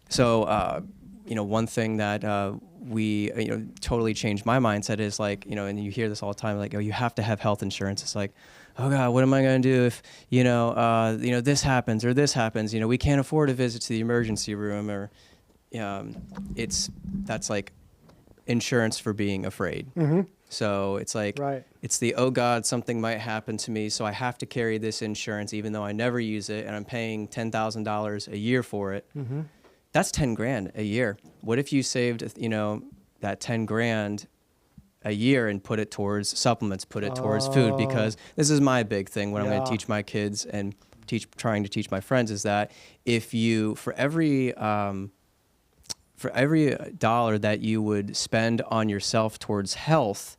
so, you know, one thing that we, you know, totally changed my mindset is like, you know, and you hear this all the time, like, oh, you have to have health insurance. It's like, oh God, what am I going to do if, you know, this happens or this happens, you know, we can't afford a visit to the emergency room or, that's like insurance for being afraid. Mm-hmm. So it's like, Right. it's the, oh God, something might happen to me, so I have to carry this insurance even though I never use it and I'm paying $10,000 a year for it. Mm-hmm. That's 10 grand a year. What if you saved, you know, that 10 grand a year and put it towards supplements, put it towards food? Because this is my big thing when I'm going Yeah. to teach my kids and trying to teach my friends is that if you, for every dollar that you would spend on yourself towards health,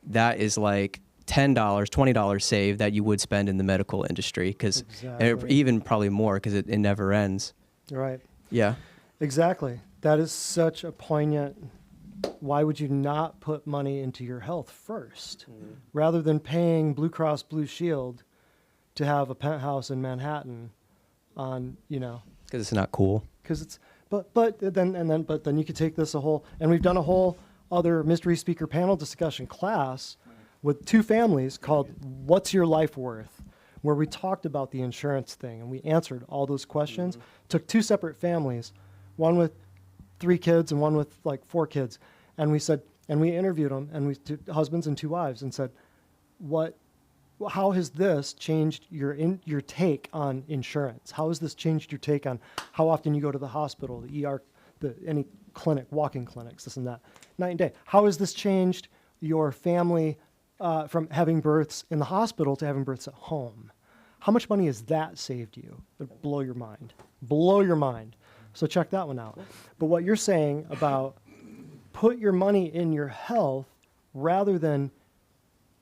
that is like $10, $20 saved that you would spend in the medical industry, because Exactly. even probably more because it never ends. Right. Yeah. Exactly. That is such a poignant. Why would you not put money into your health first, rather than paying Blue Cross Blue Shield to have a penthouse in Manhattan? On Because it's not cool. because it's but then you could take this a whole, and we've done a whole other mystery speaker panel discussion class with two families called "What's Your Life Worth," where we talked about the insurance thing and we answered all those questions. Took two separate families, one with 3 kids and one with like 4 kids, and we interviewed them, and we husbands and 2 wives, and said, how has this changed your take on insurance? How has this changed your take on how often you go to the hospital, the ER, any clinic, walk-in clinics, this and that, night and day? How has this changed your family from having births in the hospital to having births at home? How much money has that saved you? It'll blow your mind. Blow your mind. So check that one out. But what you're saying about put your money in your health rather than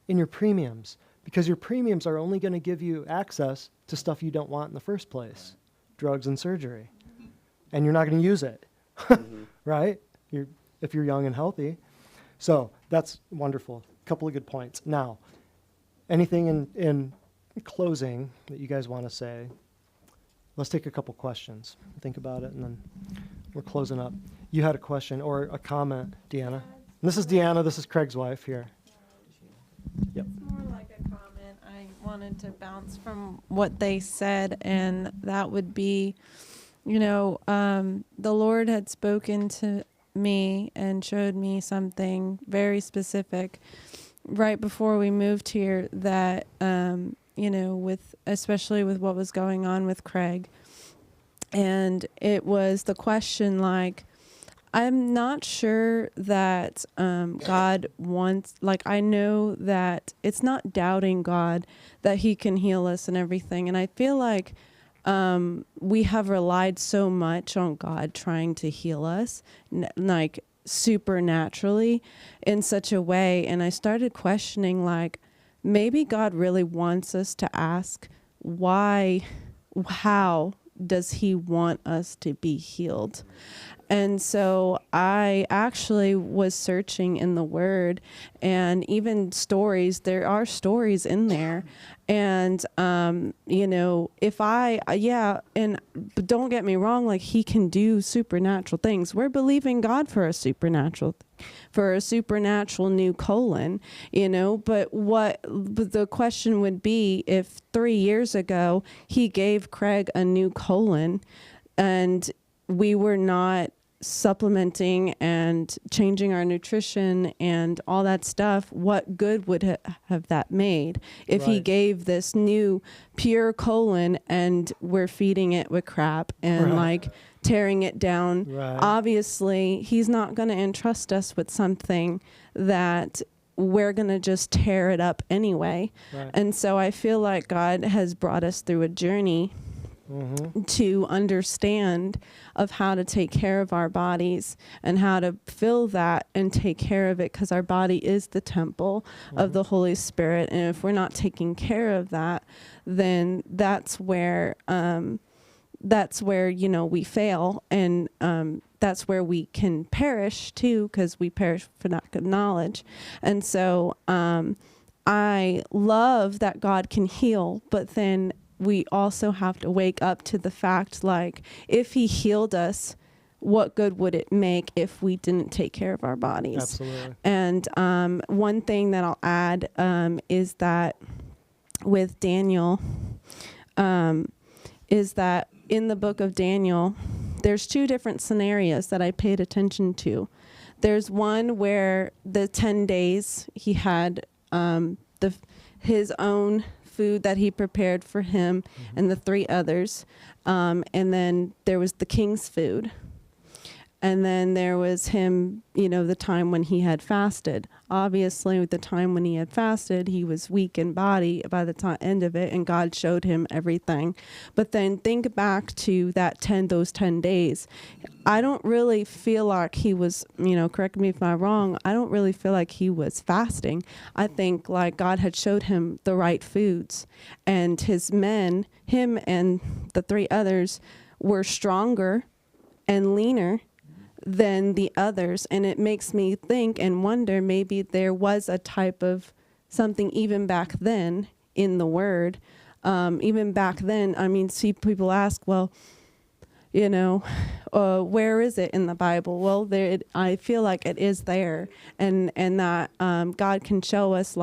in your premiums, because your premiums are only going to give you access to stuff you don't want in the first place, drugs and surgery, and you're not going to use it, right? If you're young and healthy. So that's wonderful. Couple of good points. Now, anything in closing that you guys want to say? Let's take a couple questions. Think about it, and then we're closing up. You had a question or a comment, Deanna? And this is Deanna. This is Craig's wife here. Yep. It's more like a comment. I wanted to bounce from what they said, and that would be, the Lord had spoken to me and showed me something very specific right before we moved here that, especially with what was going on with Craig. And it was the question, like, I'm not sure that God wants, I know that it's not doubting God that he can heal us and everything. And I feel like we have relied so much on God trying to heal us, supernaturally in such a way. And I started questioning, maybe God really wants us to ask how does he want us to be healed? And so I actually was searching in the Word, and even stories, there are stories in there. And, but don't get me wrong, he can do supernatural things. We're believing God for a supernatural new colon, but the question would be, if 3 years ago he gave Craig a new colon and we were not supplementing and changing our nutrition and all that stuff, what good would have that made if he gave this new pure colon and we're feeding it with crap and tearing it down? Obviously he's not going to entrust us with something that we're going to just tear it up anyway. And so I feel like God has brought us through a journey to understand of how to take care of our bodies and how to fill that and take care of it, because our body is the temple of the Holy Spirit. And if we're not taking care of that, then that's where we fail, and that's where we can perish too, because we perish for not good knowledge. And so I love that God can heal, but then we also have to wake up to the fact, if he healed us, what good would it make if we didn't take care of our bodies? Absolutely. And one thing that I'll add is that with Daniel, is that in the book of Daniel, there's 2 different scenarios that I paid attention to. There's one where the 10 days he had his own food that he prepared for him and the 3 others. And then there was the king's food. And then there was him, the time when he had fasted. Obviously, the time when he had fasted, he was weak in body by the end of it, and God showed him everything. But then think back to those 10 days. I don't really feel like he was, correct me if I'm wrong, I don't really feel like he was fasting. I think God had showed him the right foods, and his men, him and the 3 others, were stronger and leaner than the others. And it makes me think and wonder, maybe there was a type of something even back then in the Word. Even back then, see, people ask, well, where is it in the Bible? Well, I feel like it is there, and that God can show us,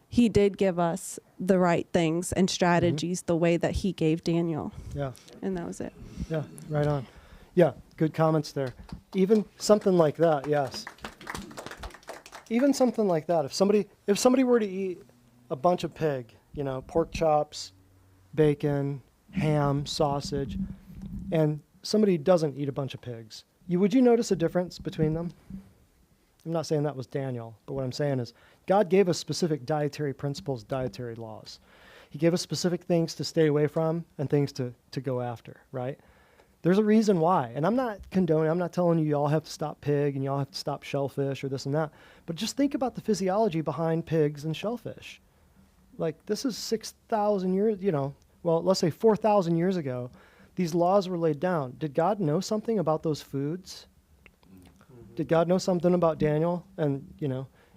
he did give us the right things and strategies the way that he gave Daniel. Yeah. And that was it. Yeah, right on. Yeah, good comments there. Even something like that, yes. Even something like that. If somebody were to eat a bunch of pig, pork chops, bacon, ham, sausage, and somebody doesn't eat a bunch of pigs, would you notice a difference between them? I'm not saying that was Daniel, but what I'm saying is God gave us specific dietary principles, dietary laws. He gave us specific things to stay away from and things to go after, right? There's a reason why. And I'm not condoning, I'm not telling you all have to stop pig and you all have to stop shellfish or this and that. But just think about the physiology behind pigs and shellfish. This is 6,000 years, let's say 4,000 years ago, these laws were laid down. Did God know something about those foods? Did God know something about Daniel and,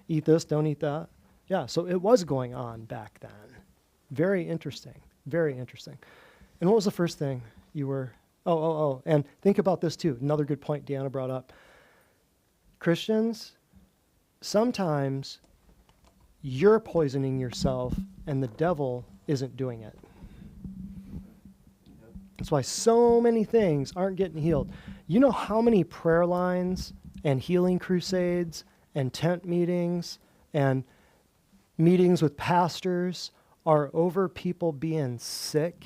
eat this, don't eat that? Yeah, so it was going on back then. Very interesting, very interesting. And what was the first thing you were... Oh, and think about this too. Another good point Deanna brought up. Christians sometimes you're poisoning yourself and the devil isn't doing it. That's why so many things aren't getting healed. You know how many prayer lines and healing crusades and tent meetings and meetings with pastors are over people being sick?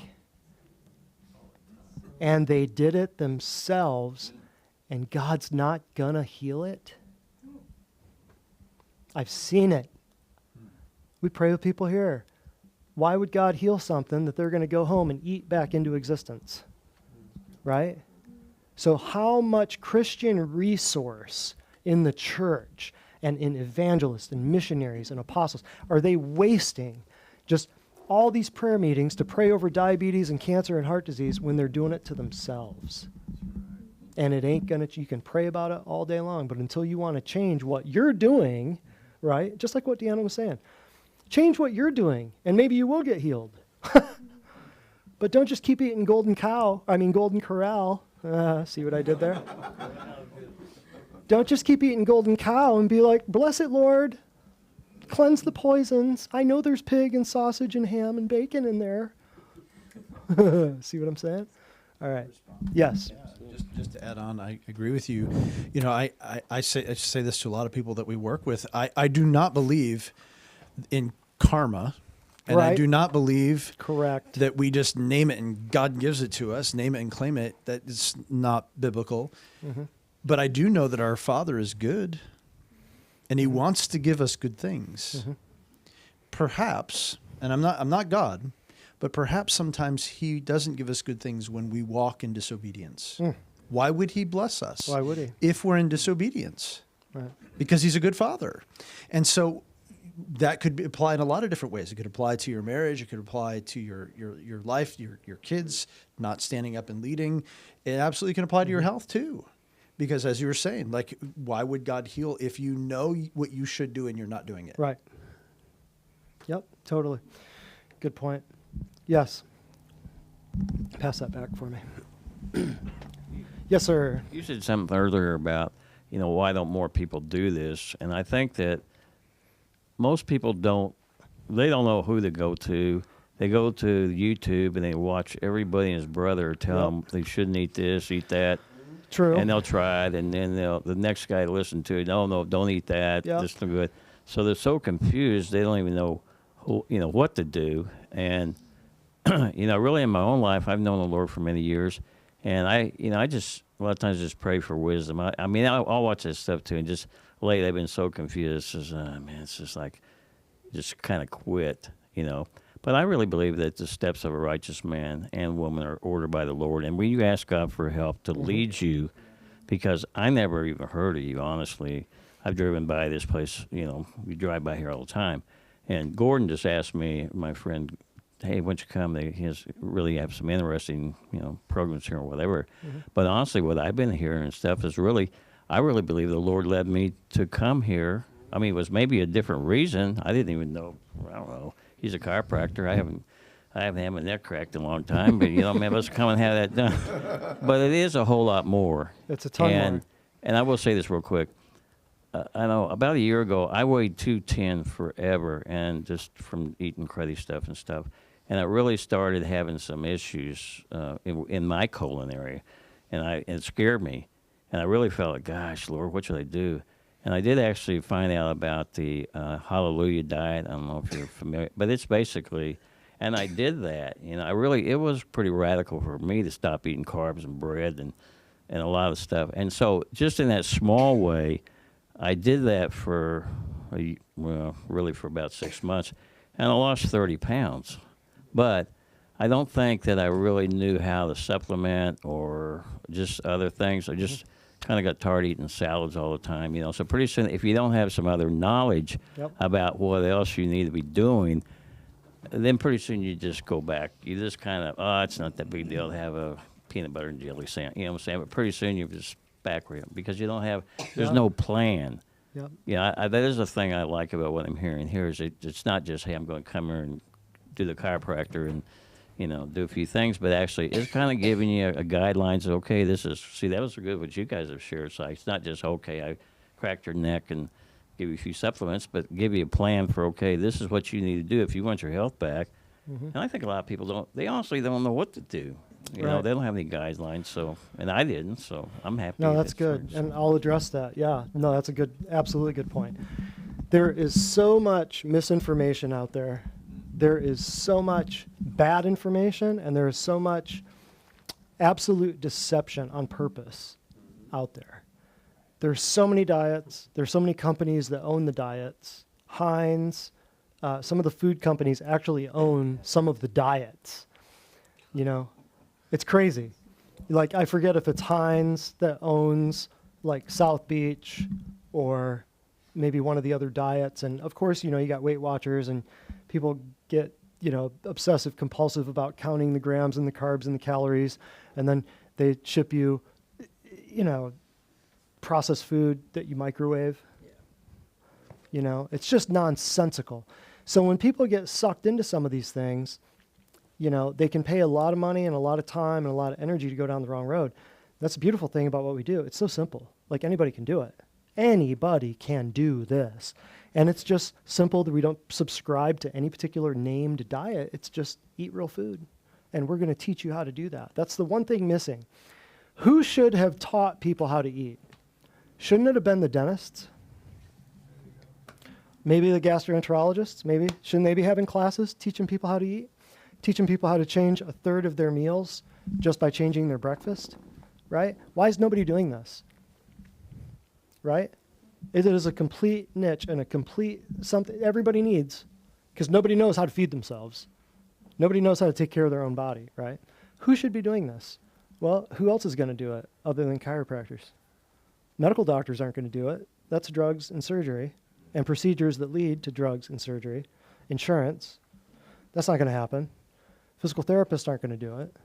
And they did it themselves, and God's not gonna heal it? I've seen it. We pray with people here. Why would God heal something that they're going to go home and eat back into existence? Right? So how much Christian resource in the church and in evangelists and missionaries and apostles are they wasting just all these prayer meetings to pray over diabetes and cancer and heart disease when they're doing it to themselves? And it ain't going to, you can pray about it all day long, but until you want to change what you're doing, right? Just like what Deanna was saying. Change what you're doing, and maybe you will get healed. But don't just keep eating Golden Corral. See what I did there? Don't just keep eating Golden Cow and be like, bless it, Lord. Cleanse the poisons. I know there's pig and sausage and ham and bacon in there. See what I'm saying? All right. Yes. Just to add on, I agree with you. You know, I say this to a lot of people that we work with. I do not believe in karma, and Right. I do not believe Correct. that we just name it and God gives it to us, name it and claim it. That is not biblical. Mm-hmm. But I do know that our Father is good, and He wants to give us good things. Mm-hmm. Perhaps, and I'm not God, but perhaps sometimes He doesn't give us good things when we walk in disobedience. Why would He bless us? Why would He? If we're in disobedience? Right. Because He's a good Father. And so that could be applied in a lot of different ways. It could apply to your marriage. It could apply to your life, your kids not standing up and leading. It absolutely can apply to your health too. Because as you were saying, like, why would God heal if you know what you should do and you're not doing it? Right. Yep, totally. Good point. Yes. Pass that back for me. Yes, sir. You said something earlier about, why don't more people do this? And I think that most people don't know who to go to. They go to YouTube and they watch everybody and his brother tell them they shouldn't eat this, eat that. True. And they'll try it, and then the next guy to listen to it, no, don't eat that. Yep. This is no good. So they're so confused they don't even know what to do. And really in my own life, I've known the Lord for many years, and I just a lot of times just pray for wisdom. I'll watch this stuff too, and just lately I've been so confused. It's just like just kind of quit, But I really believe that the steps of a righteous man and woman are ordered by the Lord. And when you ask God for help to lead you, because I never even heard of you, honestly. I've driven by this place, we drive by here all the time. And Gordon just asked me, my friend, hey, why don't you come? He really have some interesting, programs here or whatever. But honestly, what I've been hearing and stuff is I really believe the Lord led me to come here. I mean, it was maybe a different reason. I didn't even know. I don't know. He's a chiropractor. I haven't had my neck cracked in a long time, but maybe let's come and have that done. But it is a whole lot more. It's a ton more. And I will say this real quick. I know about a year ago, I weighed 210 forever, and just from eating cruddy stuff and stuff. And I really started having some issues in my colon area, and it scared me. And I really felt like, gosh, Lord, what should I do? And I did actually find out about the Hallelujah diet. I don't know if you're familiar, but it's basically, and I did that. It was pretty radical for me to stop eating carbs and bread and a lot of stuff. And so just in that small way, I did that for about 6 months, and I lost 30 pounds. But I don't think that I really knew how to supplement or just other things. I just kind of got tired eating salads all the time, So pretty soon, if you don't have some other knowledge about what else you need to be doing, then pretty soon you just go back. You just kind of, it's not that big deal to have a peanut butter and jelly sandwich, you know what I'm saying? But pretty soon you're just back because you don't have, there's no plan. Yep. Yeah, that is the thing I like about what I'm hearing here is it's not just, hey, I'm going to come here and do the chiropractor and, do a few things, but actually it's kind of giving you a guidelines. Okay, that was good what you guys have shared. So it's not just, okay, I cracked your neck and give you a few supplements, but give you a plan for, okay, this is what you need to do if you want your health back. And I think a lot of people they honestly don't know what to do. You know, Right. they don't have any guidelines, so, and I didn't, so I'm happy. No, that's good, and I'll address that. Yeah, no, that's a good, absolutely good point. There is so much misinformation out there. There is so much bad information, and there is so much absolute deception on purpose out there. There's so many diets. There's so many companies that own the diets. Heinz, some of the food companies actually own some of the diets. You know, it's crazy. Like, I forget if it's Heinz that owns like South Beach or maybe one of the other diets. And of course, you know, you got Weight Watchers and people get, you know, obsessive compulsive about counting the grams and the carbs and the calories. And then they ship you, you know, processed food that you microwave. You know, it's just nonsensical. So when people get sucked into some of these things, you know, they can pay a lot of money and a lot of time and a lot of energy to go down the wrong road. That's a beautiful thing about what we do. It's so simple. Like, anybody can do it. Anybody can do this. And it's just simple that we don't subscribe to any particular named diet. It's just eat real food. And we're going to teach you how to do that. That's the one thing missing. Who should have taught people how to eat? Shouldn't it have been the dentists? Maybe the gastroenterologists? Maybe. Shouldn't they be having classes teaching people how to eat? Teaching people how to change a third of their meals just by changing their breakfast? Right? Why is nobody doing this? Right? It is a complete niche and a complete something everybody needs, because nobody knows how to feed themselves. Nobody knows how to take care of their own body, right? Who should be doing this? Well, who else is going to do it other than chiropractors? Medical doctors aren't going to do it. That's drugs and surgery and procedures that lead to drugs and surgery. Insurance, that's not going to happen. Physical therapists aren't going to do it.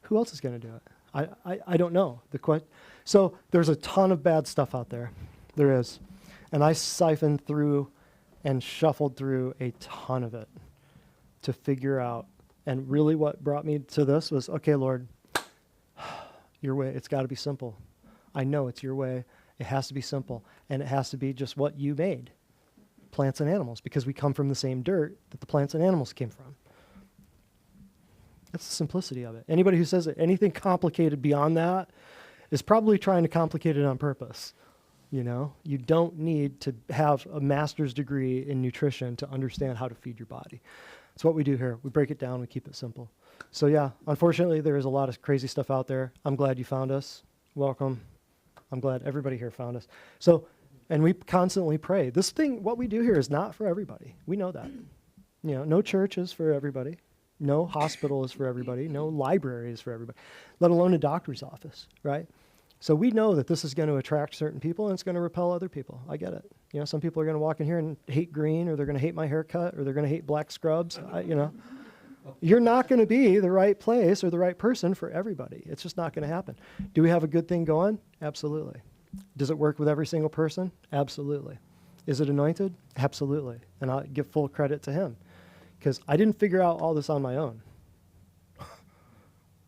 Who else is going to do it? I don't know. So there's a ton of bad stuff out there. There is. And I siphoned through and shuffled through a ton of it to figure out. And really what brought me to this was, okay, Lord, your way, it's got to be simple. I know it's your way. It has to be simple. And it has to be just what you made, plants and animals, because we come from the same dirt that the plants and animals came from. That's the simplicity of it. Anybody who says that anything complicated beyond that is probably trying to complicate it on purpose. You know, you don't need to have a master's degree in nutrition to understand how to feed your body. That's what we do here. We break it down. We keep it simple. So yeah, unfortunately, there is a lot of crazy stuff out there. I'm glad you found us. Welcome. I'm glad everybody here found us. So, and we constantly pray. This thing, what we do here is not for everybody. We know that. You know, no church is for everybody. No hospital is for everybody. No library is for everybody, let alone a doctor's office, right? So we know that this is going to attract certain people and it's going to repel other people. I get it. You know, some people are going to walk in here and hate green, or they're going to hate my haircut, or they're going to hate black scrubs. You know, you're not going to be the right place or the right person for everybody. It's just not going to happen. Do we have a good thing going? Absolutely. Does it work with every single person? Absolutely. Is it anointed? Absolutely. And I'll give full credit to him, because I didn't figure out all this on my own.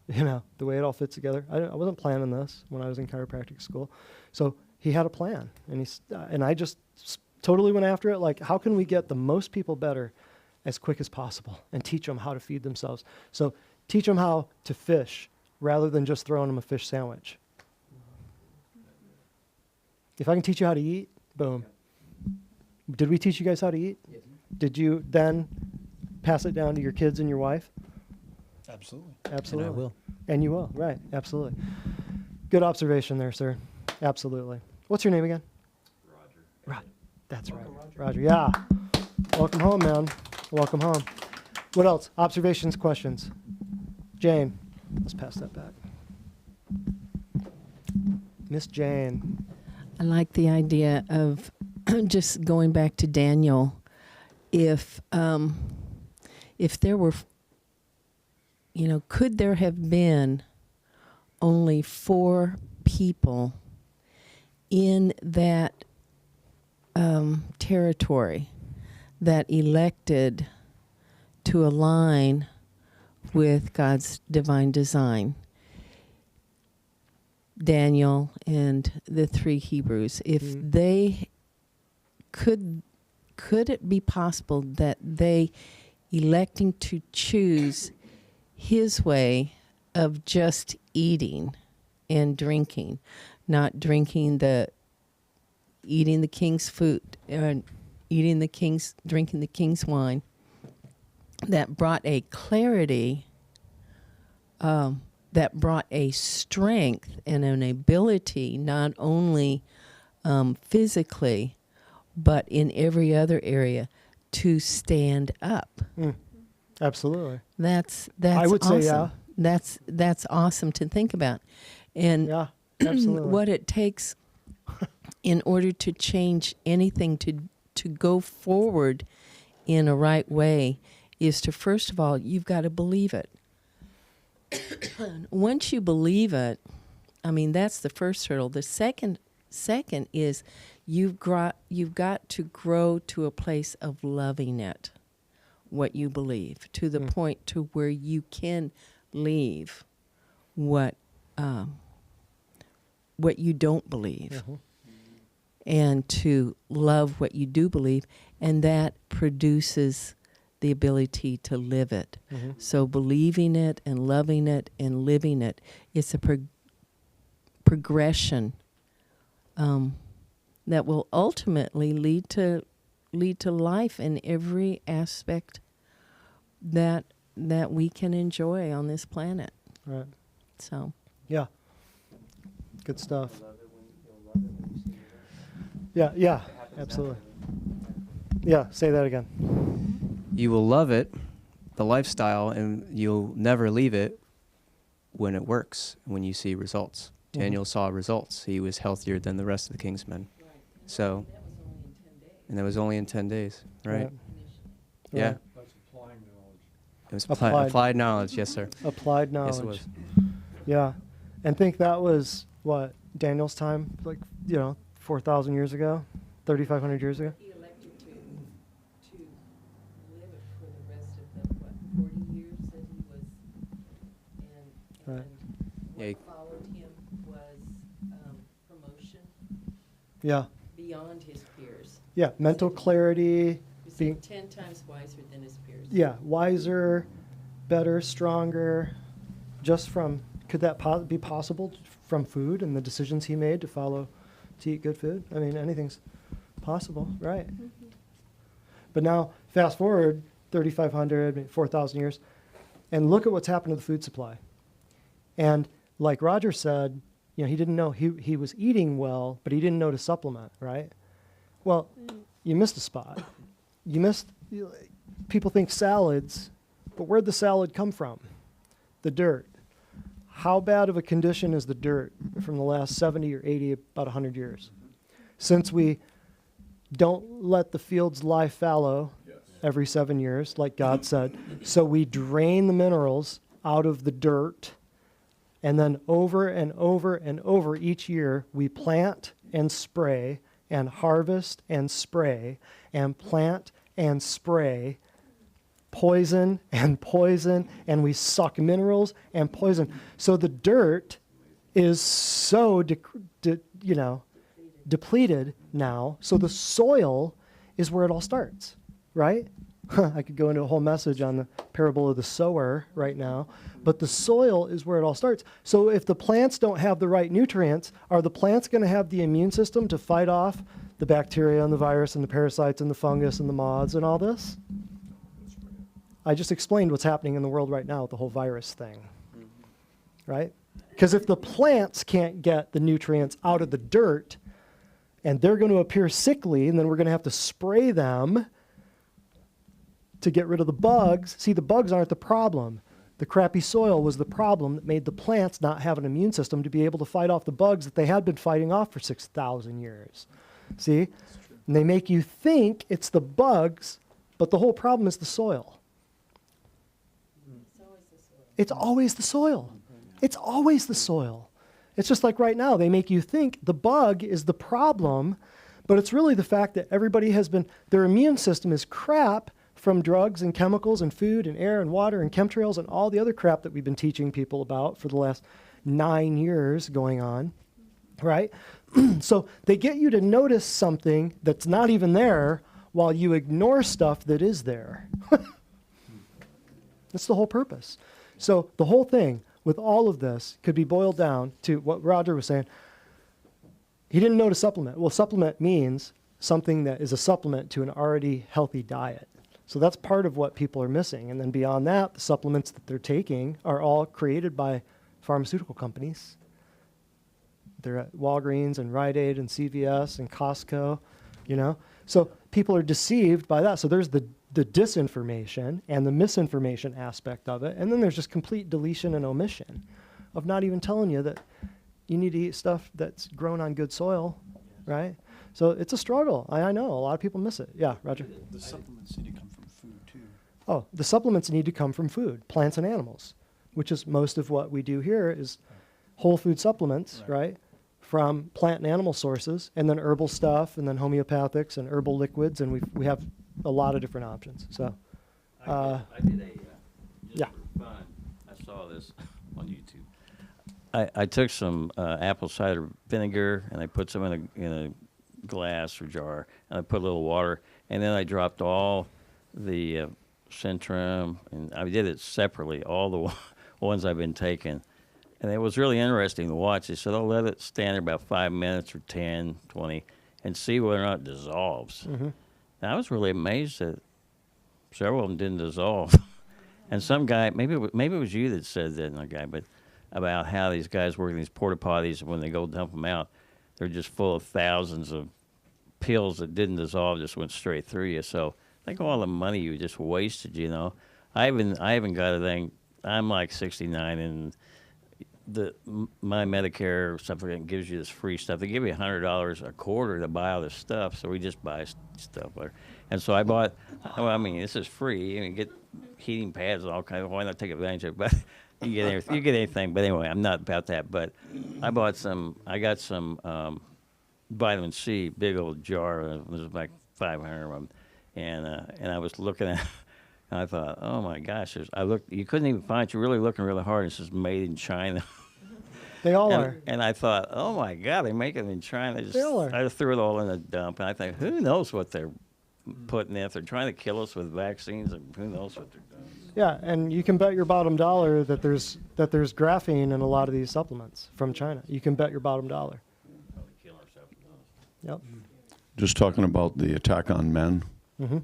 You know, the way it all fits together. I wasn't planning this when I was in chiropractic school. So he had a plan, and I just totally went after it. Like, how can we get the most people better as quick as possible and teach them how to feed themselves? So teach them how to fish rather than just throwing them a fish sandwich. If I can teach you how to eat, boom. Did we teach you guys how to eat? Yes. Did you then pass it down to your kids and your wife? Absolutely. Absolutely. And I will. And you will, right. Absolutely. Good observation there, sir. Absolutely. What's your name again? Roger. That's welcome, right. Roger, yeah. Welcome home, man. Welcome home. What else? Observations, questions? Jane. Let's pass that back. Miss Jane. I like the idea of just going back to Daniel. If there were, you know, could there have been only 4 people in that territory that elected to align with God's divine design? Daniel and the 3 Hebrews, if they could it be possible that they electing to choose his way of just eating and drinking, not drinking eating the king's food, drinking the king's wine, that brought a clarity, that brought a strength and an ability, not only physically, but in every other area, to stand up. Absolutely. That's I would awesome. say, yeah. That's awesome to think about. And Yeah, absolutely. what it takes in order to change anything to go forward in a right way is to, first of all, you've got to believe it. Once you believe it, I mean, that's the first hurdle. The second is you've got to grow to a place of loving it, what you believe, to the point to where you can leave what you don't believe, and to love what you do believe, and that produces the ability to live it. So believing it and loving it and living it, it's a progression that will ultimately lead to life in every aspect that we can enjoy on this planet. Right. So Yeah. Good stuff. Yeah, absolutely. Yeah, say that again. You will love it, the lifestyle, and you'll never leave it when it works, when you see results. Daniel saw results. He was healthier than the rest of the king's men. So, and that was only in 10 days, right? Yeah. Right. That's applying knowledge. It was Applied. applied knowledge, yes, sir. Applied knowledge. Yes, it was. Yeah. And think that was, what, Daniel's time? Like, 4,000 years ago? 3,500 years ago? he elected to live it for the rest of the 40 years that he was, and Right. Yeah, he- what followed him was promotion Yeah. beyond his peers. Yeah. Mental clarity, He was being, 10 times wiser than his peers. yeah, wiser, better, stronger, just from, could that be possible from food and the decisions he made to eat good food? I mean, anything's possible, right? But now, fast forward 3,500, 4,000 years, and look at what's happened to the food supply. And like Roger said, he didn't know he was eating well, but he didn't know to supplement, right? Well, you missed a spot. People think salads, but where'd the salad come from? The dirt. How bad of a condition is the dirt from the last 70 or 80, about 100 years? Since we don't let the fields lie fallow every 7 years, like God said, so we drain the minerals out of the dirt, and then over and over and over each year, we plant and spray and harvest and spray and plant and spray, poison, and we suck minerals and poison. So the dirt is so depleted now. So the soil is where it all starts, right? I could go into a whole message on the parable of the sower right now, but the soil is where it all starts. So if the plants don't have the right nutrients, are the plants going to have the immune system to fight off the bacteria and the virus and the parasites and the fungus and the moths and all this? I just explained what's happening in the world right now with the whole virus thing, right? Because if the plants can't get the nutrients out of the dirt, and they're going to appear sickly, and then we're going to have to spray them to get rid of the bugs. See, the bugs aren't the problem. The crappy soil was the problem that made the plants not have an immune system to be able to fight off the bugs that they had been fighting off for 6,000 years. See? And they make you think it's the bugs, but the whole problem is the soil. It's always the soil. It's always the soil. It's just like right now, they make you think the bug is the problem, but it's really the fact that their immune system is crap from drugs and chemicals and food and air and water and chemtrails and all the other crap that we've been teaching people about for the last 9 years going on, right? So they get you to notice something that's not even there while you ignore stuff that is there. That's the whole purpose. So the whole thing with all of this could be boiled down to what Roger was saying. He didn't notice supplement. Well, supplement means something that is a supplement to an already healthy diet. So that's part of what people are missing. And then beyond that, the supplements that they're taking are all created by pharmaceutical companies. They're at Walgreens and Rite Aid and CVS and Costco, you know. So people are deceived by that. So there's the disinformation and the misinformation aspect of it. And then there's just complete deletion and omission of not even telling you that you need to eat stuff that's grown on good soil, right? So it's a struggle. I know. A lot of people miss it. Yeah, Roger? The supplements need to come from food, too. Oh, the supplements need to come from food, plants and animals, which is most of what we do here is whole food supplements, right? From plant and animal sources, and then herbal stuff, and then homeopathics and herbal liquids, and we have a lot of different options. So, I did a, just yeah. for fun, I saw this on YouTube. I took some apple cider vinegar, and I put some in a glass or jar, and I put a little water, and then I dropped all the Centrum, and I did it separately, all the ones I've been taking. And it was really interesting to watch. They said, oh, let it stand there about 5 minutes or 10, 20, and see whether or not it dissolves. Mm-hmm. And I was really amazed that several of them didn't dissolve. And some guy, maybe it was you that said that, no guy, but about how these guys work in these porta potties, and when they go dump them out, they're just full of thousands of pills that didn't dissolve, just went straight through you. So think of all the money you just wasted, you know. I haven't got a thing. I'm like 69, and my Medicare stuff gives you this free stuff. They give you $100 a quarter to buy all this stuff, so we just buy stuff. And so I bought. Well, I mean, this is free. You can get heating pads and all kinds. Why not take advantage of it? But you get anything. But anyway, I'm not about that. But I got some vitamin C, big old jar. There's like 500 of them, and I was looking at. And I thought, oh my gosh! You couldn't even find it. You're really looking really hard. It says made in China. They all are. And I thought, oh my God, they make it in China. They all are. I just threw it all in the dump. And I think, who knows what they're putting in? If they're trying to kill us with vaccines, who knows what they're doing? Yeah, and you can bet your bottom dollar that there's graphene in a lot of these supplements from China. You can bet your bottom dollar. Probably kill ourselves. Yep. Just talking about the attack on men, Mm-hmm.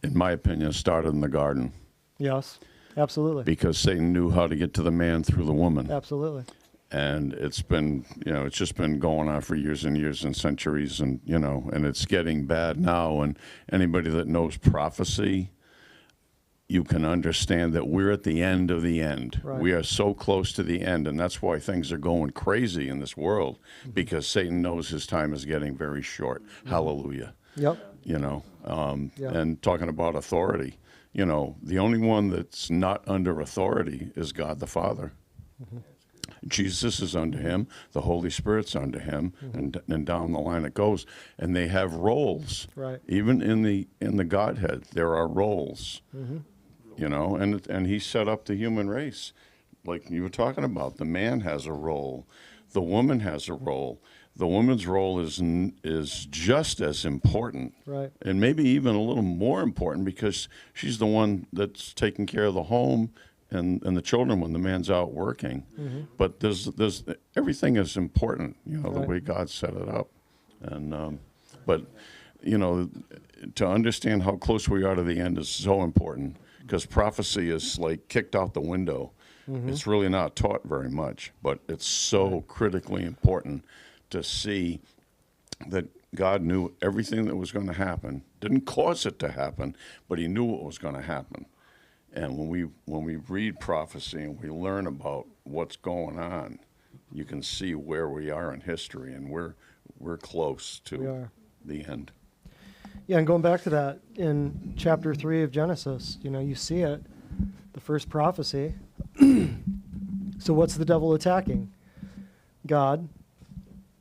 in my opinion, started in the garden Yes, absolutely. because Satan knew how to get to the man through the woman. Absolutely. And it's been, it's just been going on for years and years and centuries, and, and it's getting bad now. And anybody that knows prophecy, you can understand that we're at the end of the end. Right. We are so close to the end, and that's why things are going crazy in this world, because Satan knows his time is getting very short. Hallelujah. Yep. Yeah. And talking about authority, the only one that's not under authority is God the Father. Mm-hmm. Jesus is under him, the Holy Spirit's under him, and down the line it goes. And they have roles. Right. Even in the Godhead, there are roles. Mm-hmm. And he set up the human race. Like you were talking about, the man has a role. The woman has a role. The woman's role is just as important, Right. and maybe even a little more important, because she's the one that's taking care of the home and the children when the man's out working. Mm-hmm. But there's everything is important, the Right. way God set it up, and but to understand how close we are to the end is so important, because prophecy is like kicked out the window. Mm-hmm. It's really not taught very much, but it's so critically important to see that God knew everything that was going to happen, didn't cause it to happen, but he knew what was going to happen. And when we read prophecy and we learn about what's going on, you can see where we are in history, and we're close We to are. the end. Yeah, and going back to that in chapter 3 of Genesis, you see it, the first prophecy. So what's the devil attacking? God,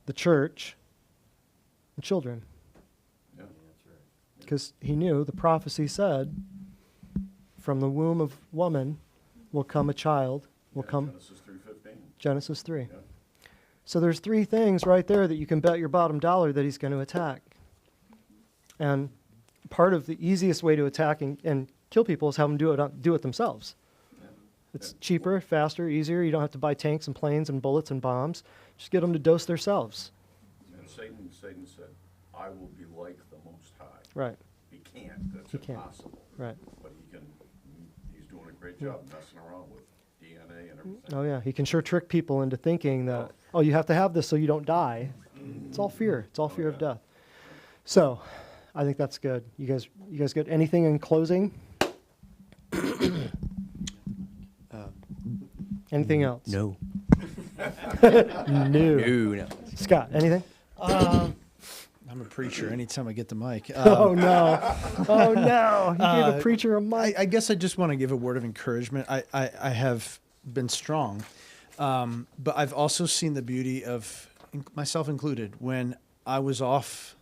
the church, and children. Yeah. Because he knew the prophecy said, from the womb of woman will come a child, will come Genesis 3:15. Genesis 3. Yeah. So there's 3 things right there that you can bet your bottom dollar that he's going to attack. And part of the easiest way to attack and kill people is have them do it themselves. It's cheaper, faster, easier. You don't have to buy tanks and planes and bullets and bombs. Just get them to dose themselves. And Satan said, I will be like the Most High. Right. He can't. That's impossible. Right. But he's doing a great job messing around with DNA and everything. Oh, yeah. He can sure trick people into thinking that, oh, you have to have this so you don't die. It's all fear. It's all fear of death. So I think that's good. You guys good? Anything in closing? Anything else? No. No. No. Scott, anything? I'm a preacher anytime I get the mic. Oh, no. Oh, no. You gave a preacher a mic. I guess I just want to give a word of encouragement. I have been strong, but I've also seen the beauty of, myself included, when I was off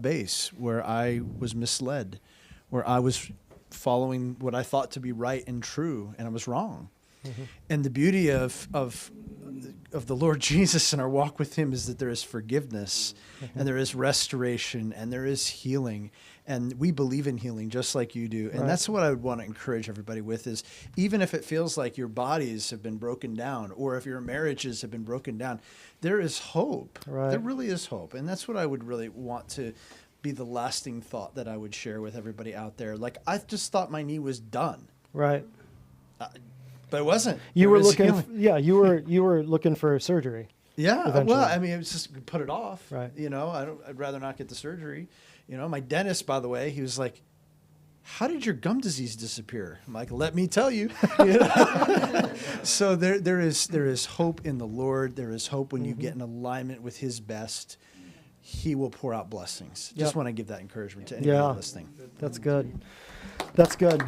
base, where I was misled, where I was following what I thought to be right and true, and I was wrong. Mm-hmm. And the beauty of the Lord Jesus and our walk with him is that there is forgiveness, and there is restoration, and there is healing. And we believe in healing just like you do. And that's what I would want to encourage everybody with is, even if it feels like your bodies have been broken down, or if your marriages have been broken down, there is hope. Right. There really is hope. And that's what I would really want to be the lasting thought that I would share with everybody out there. Like, I just thought my knee was done. Right. But it wasn't. You were There was looking, healing. you were looking for surgery. Yeah, eventually. well, I mean, it was just put it off. Right. You know, I'd rather not get the surgery. You know, my dentist, by the way, he was like, "How did your gum disease disappear?" I'm like, "Let me tell you." You know? So there is hope in the Lord. There is hope when you get in alignment with His best. He will pour out blessings. Just want to give that encouragement to anybody listening. That's good. That's good.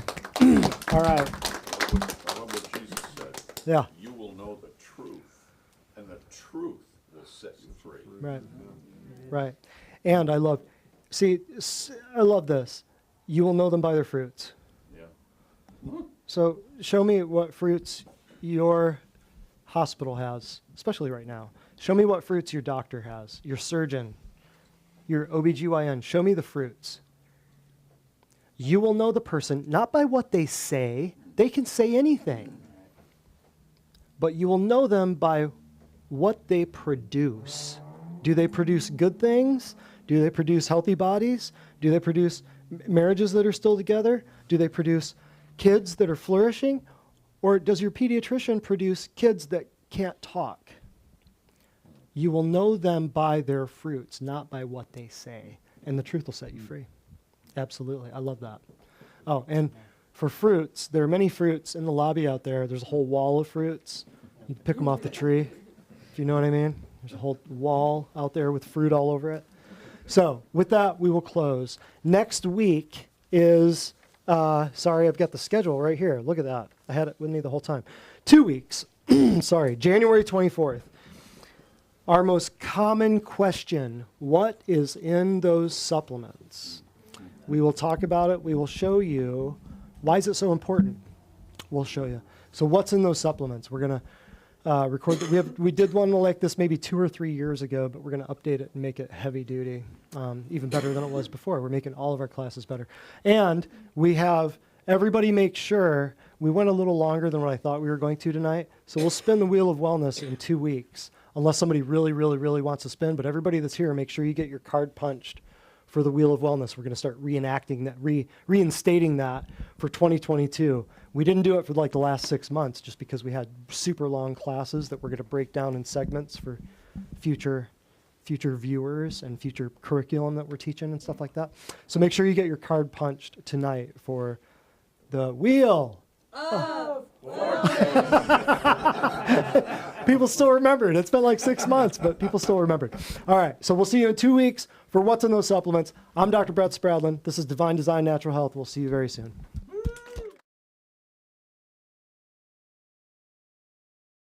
All right. I love what Jesus said. Yeah. You will know the truth, and the truth will set you free. Right. Right. And I love this. You will know them by their fruits. Yeah. So show me what fruits your hospital has, especially right now. Show me what fruits your doctor has, your surgeon, your OBGYN. Show me the fruits. You will know the person not by what they say. They can say anything. But you will know them by what they produce. Do they produce good things? Do they produce healthy bodies? Do they produce marriages that are still together? Do they produce kids that are flourishing? Or does your pediatrician produce kids that can't talk? You will know them by their fruits, not by what they say. And the truth will set you free. Absolutely. I love that. Oh, and for fruits, there are many fruits in the lobby out there. There's a whole wall of fruits. You can pick them off the tree, if you know what I mean. There's a whole wall out there with fruit all over it. So with that, we will close. Next week is, sorry, I've got the schedule right here. Look at that. I had it with me the whole time. 2 weeks. Sorry, January 24th. Our most common question, what is in those supplements? We will talk about it. We will show you. Why is it so important? We'll show you. So what's in those supplements? We're going to record that. We did one like this maybe 2 or 3 years ago, but we're going to update it and make it heavy duty, even better than it was before. We're making all of our classes better. And we have everybody make sure, we went a little longer than what I thought we were going to tonight. So we'll spin the Wheel of Wellness in 2 weeks, unless somebody really, really, really wants to spin. But everybody that's here, make sure you get your card punched for the Wheel of Wellness. We're going to start reenacting that, reinstating that for 2022. We didn't do it for like the last 6 months just because we had super long classes that we're going to break down in segments for future viewers and future curriculum that we're teaching and stuff like that. So make sure you get your card punched tonight for the Wheel of People still remembered. It's been like 6 months, but people still remembered. All right, so we'll see you in 2 weeks for What's in Those Supplements. I'm Dr. Brett Spradlin. This is Divine Design Natural Health. We'll see you very soon.